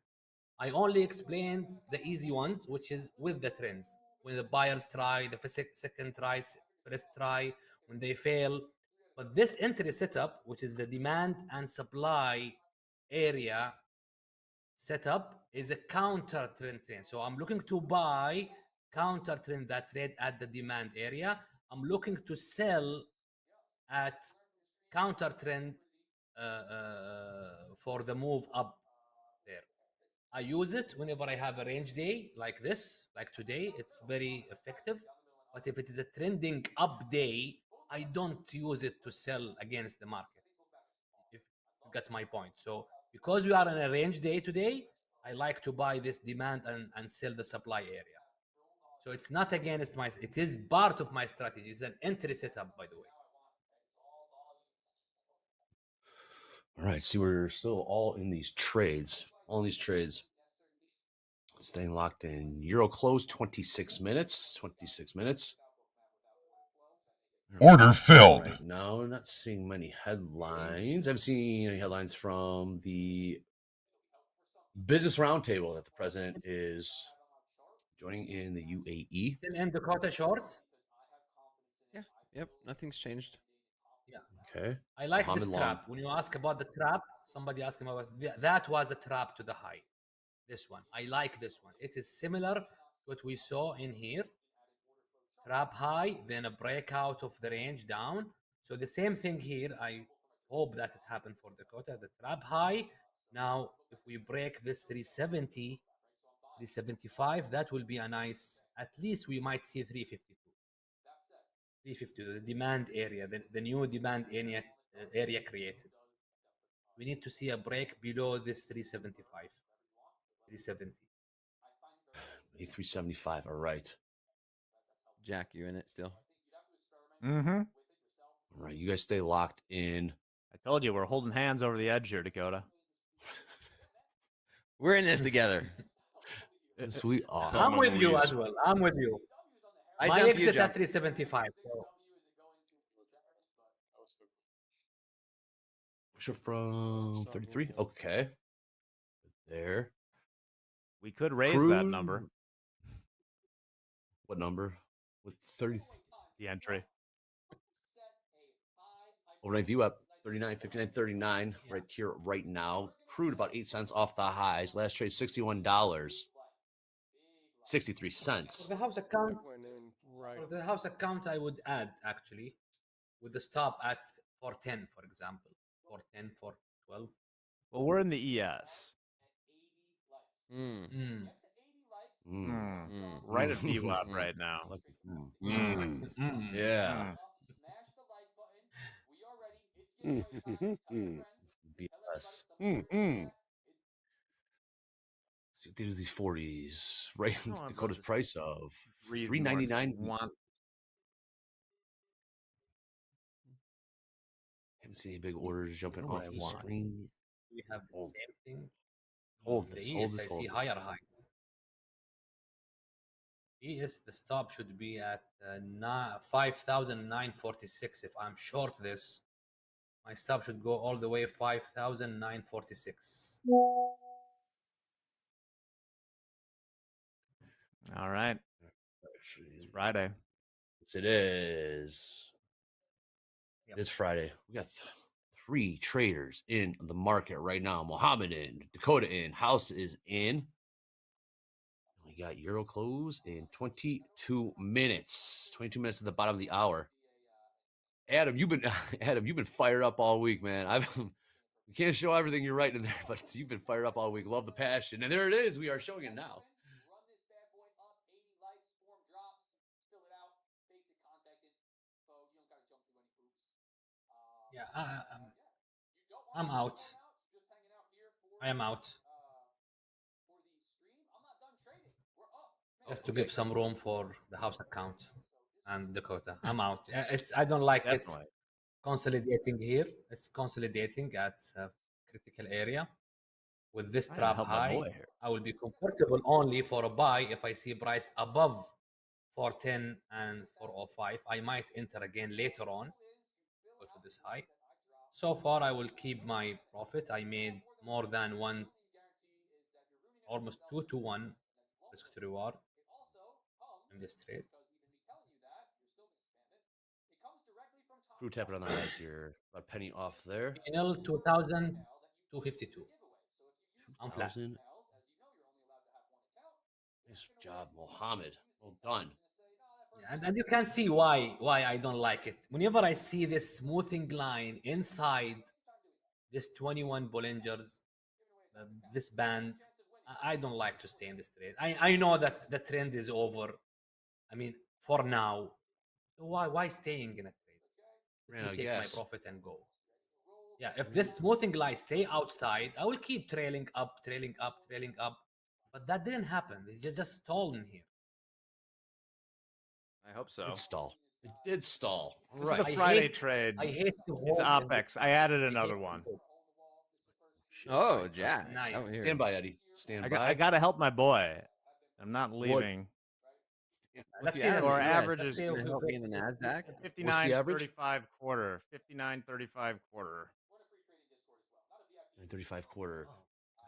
I only explained the easy ones, which is with the trends. When the buyers try, the second try, first try, when they fail. But this entry setup, which is the demand and supply area setup, is a counter trend. So I'm looking to buy counter trend that trade at the demand area. I'm looking to sell at counter trend for the move up there. I use it whenever I have a range day like this, like today. It's very effective. But if it is a trending up day, I don't use it to sell against the market. If you get my point. So because we are in a range day today, I like to buy this demand and sell the supply area. So it's not against it is part of my strategy. It's an entry setup, by the way. All right. See, we're still all in these trades. All these trades. Staying locked in. Euro close 26 minutes. 26 minutes. Order filled. Right now, not seeing many headlines. I haven't seen any headlines from the business roundtable that the president is joining in the UAE. Still in Dakota short. Yeah. Yep. Nothing's changed. Yeah. Okay. I like Mohammed this Long. trap. When you ask about the trap, somebody asked me about that was a trap to the high. This one. I like this one. It is similar to what we saw in here. Trap high, then a breakout of the range down. So the same thing here. I hope that it happened for Dakota. The trap high. Now, if we break this 370, 375, that will be a nice, at least we might see 352. 350, the demand area, the new demand area created. We need to see a break below this 375, 370. 375. All right. Jack, you in it still? Mm-hmm. All right. You guys stay locked in. I told you we're holding hands over the edge here, Dakota. We're in this together. Yes, we are. I'm with you as well. I'm with you. I My jump, exit you at jump. 375. So. Push it from 33. Okay. There. We could raise that number. What number? With 30. The entry. Overnight view up 39, 59, 39 right here, right now. Crude about 8 cents off the highs. Last trade $61. 63 cents. For the house account, Went in right. for the house account, I would add actually with the stop at 410, for example. 410, 412. Well, we're in the ES. Right at VWAP right now. Yeah. VS. See, they do these 40s. Right. No, Dakota's price of $3.99. $3.99. Haven't seen any big orders jumping What off I the want. screen. We have the same thing. Hold The this. ES, Hold this. I Hold see this. higher highs. ES, the stop should be at 5,946. If I'm short this, my stop should go all the way 5,946. All right. Actually, It's Friday. yes, it is. It is Friday. We got 3 traders in the market right now. Mohammed in, Dakota in, House is in. We got Euro close in 22 minutes. 22 minutes at the bottom of the hour. Adam, you've been fired up all week, man. We can't show everything you're writing in there, but you've been fired up all week. Love the passion. And there it is. We are showing it now. Yeah, I'm out. I am out. Just to give some room for the house account and Dakota. I'm out. I don't like it Definitely. consolidating here. It's consolidating at a critical area. With this Trying to trap help my high, boy here. I will be comfortable only for a buy if I see price above 410 and 405. I might enter again later on. Go to this high. So far, I will keep my profit. I made more than one, almost 2-to-1 risk to reward in this trade. Crew tapping on the highs here. About a penny off there. Final 2,252. I'm flat. 2,000. Nice job, Mohammed. Well done. Yeah, and you can see why I don't like it. Whenever I see this smoothing line inside this 21 Bollingers, this band, I don't like to stay in this trade. I know that the trend is over. I mean, for now, why staying in a trade? Let me take my profit and go. Yeah, if this smoothing line stay outside, I will keep trailing up. But that didn't happen. It just stalled in here. I hope so. It stall. It did stall. All This right. is the Friday trade. I hate to It's hold OpEx. I added another one. Oh, Right, Jack. nice. Out here. Stand by, Eddie. Stand by. I got to help my boy. I'm not leaving. Let's the see average? Or Yeah, average that's is gonna help me in the Nasdaq. 59.35 quarter. 59.35 quarter. 35 quarter.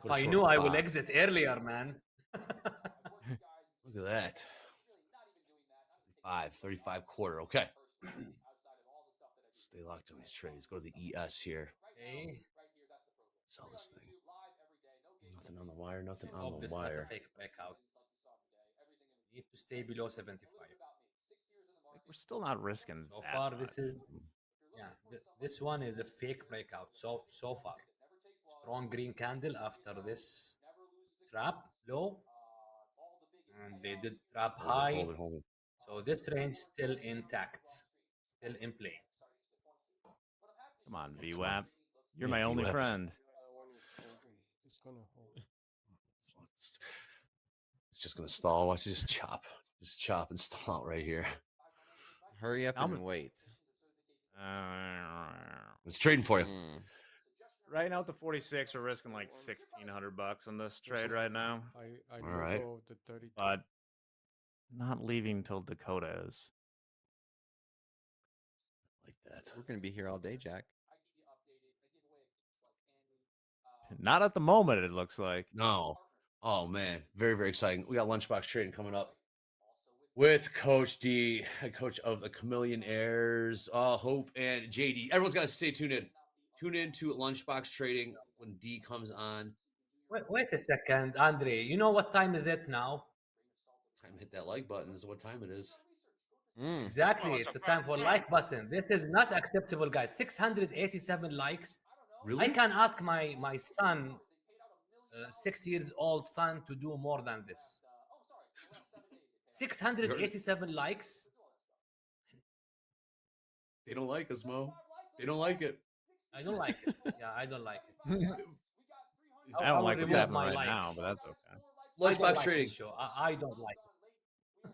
If I knew I will exit earlier, man. Look at that. 35 quarter. Okay. Stay locked on these trades. Go to the ES here. Okay. Sell this thing. Nothing on the wire. Nothing on Hope the this is not a wire. fake breakout. Need to stay below 75. Like we're still not risking. So that far, much. this is this one is a fake breakout. So far, strong green candle after this trap low, and they did trap high. Hold it. So this range still intact, still in play. Come on, Yeah, VWAP. You're Yeah, my only VWAP. friend. It's gonna hold. It's just gonna stall. Watch it just chop. Just chop and stall out right here. Hurry up and wait. It's trading for you. Right now at the 46, we're risking like $1,600 on this trade right now. I All right. go the 32. But not leaving till Dakota is. Like that. We're gonna be here all day, Jack. Not at the moment, it looks like. No. Oh man, very, very exciting. We got lunchbox trading coming up with Coach D, head coach of the Chameleonaires, Hope and JD. Everyone's got to stay tuned in. Tune in to lunchbox trading when D comes on. Wait a second, Andre. You know what time is it now? Time to hit that like button is what time it is. Exactly. It's the time for like button. This is not acceptable, guys. 687 likes. Really? I can ask my son, 6 years old son, to do more than this. 687 likes. They don't like us, Mo. They don't like it. I don't like it. Yeah, I don't like it. I don't will like what's remove happening my right like. now, but that's okay. I don't Lunchbox like trading. this show. I don't like it.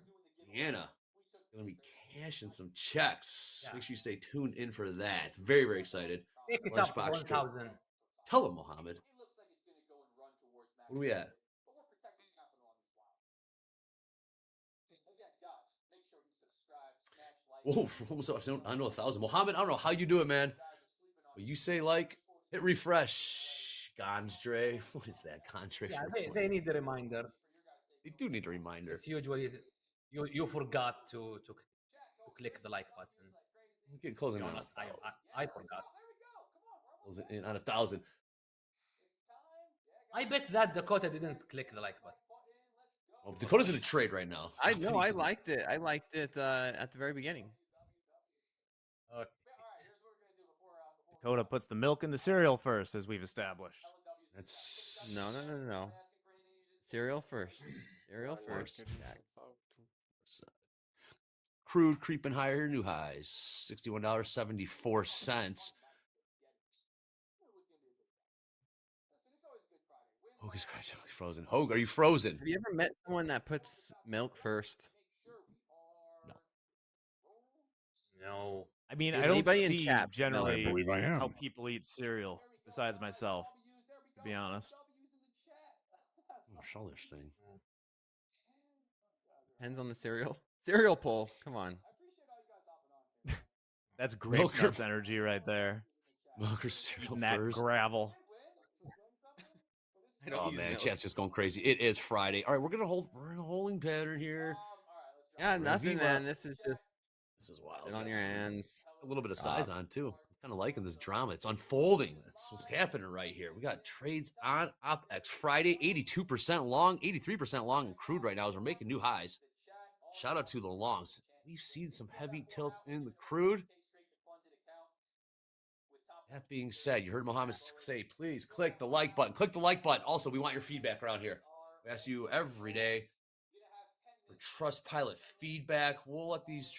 Deanna, gonna be cashing some checks. Yeah. Make sure you stay tuned in for that. Very, very excited. Pick it up to Lunchbox trading. 1,000. Tell him, Mohammed. What are we at? Whoa, almost up. I know 1,000. Mohammed, I don't know how you do it, man. But you say like, hit refresh. Gondre. What is that? Gondre. Yeah, they need a reminder. They do need a reminder. It's usually you forgot to click the like button. We're getting closing be on honest, I forgot. Closing in on 1,000. I bet that Dakota didn't click the like button. Oh, Dakota's in a trade right now. I know. I liked it. I liked it at the very beginning. Okay. Dakota puts the milk in the cereal first, as we've established. That's No. Cereal first. Cereal first. Market is Jack. about to crude creeping higher, new highs, $61.74. Hogue is gradually frozen. Hogue, are you frozen? Have you ever met someone that puts milk first? No. I mean, See, I don't anybody in see chat? I generally believe I how am. people eat cereal, besides myself, to be honest. Oh, show this thing. Depends on the cereal. Cereal poll. Come on. That's grape nuts energy right there. Milker cereal Eating that first. gravel. I don't Oh use man, milk. chat's just going crazy. It is Friday. All right, we're in a holding pattern here. Yeah, nothing, Viva. man. This is wild. sit on your hands. A little bit of size on too. I'm kind of liking this drama. It's unfolding. That's what's happening right here. We got trades on OpX Friday, 82% long, 83% long in crude right now as we're making new highs. Shout out to the longs. We've seen some heavy tilts in the crude. That being said, you heard Mohammed say, please click the like button. Click the like button. Also, we want your feedback around here. We ask you every day for Trustpilot feedback. We'll let these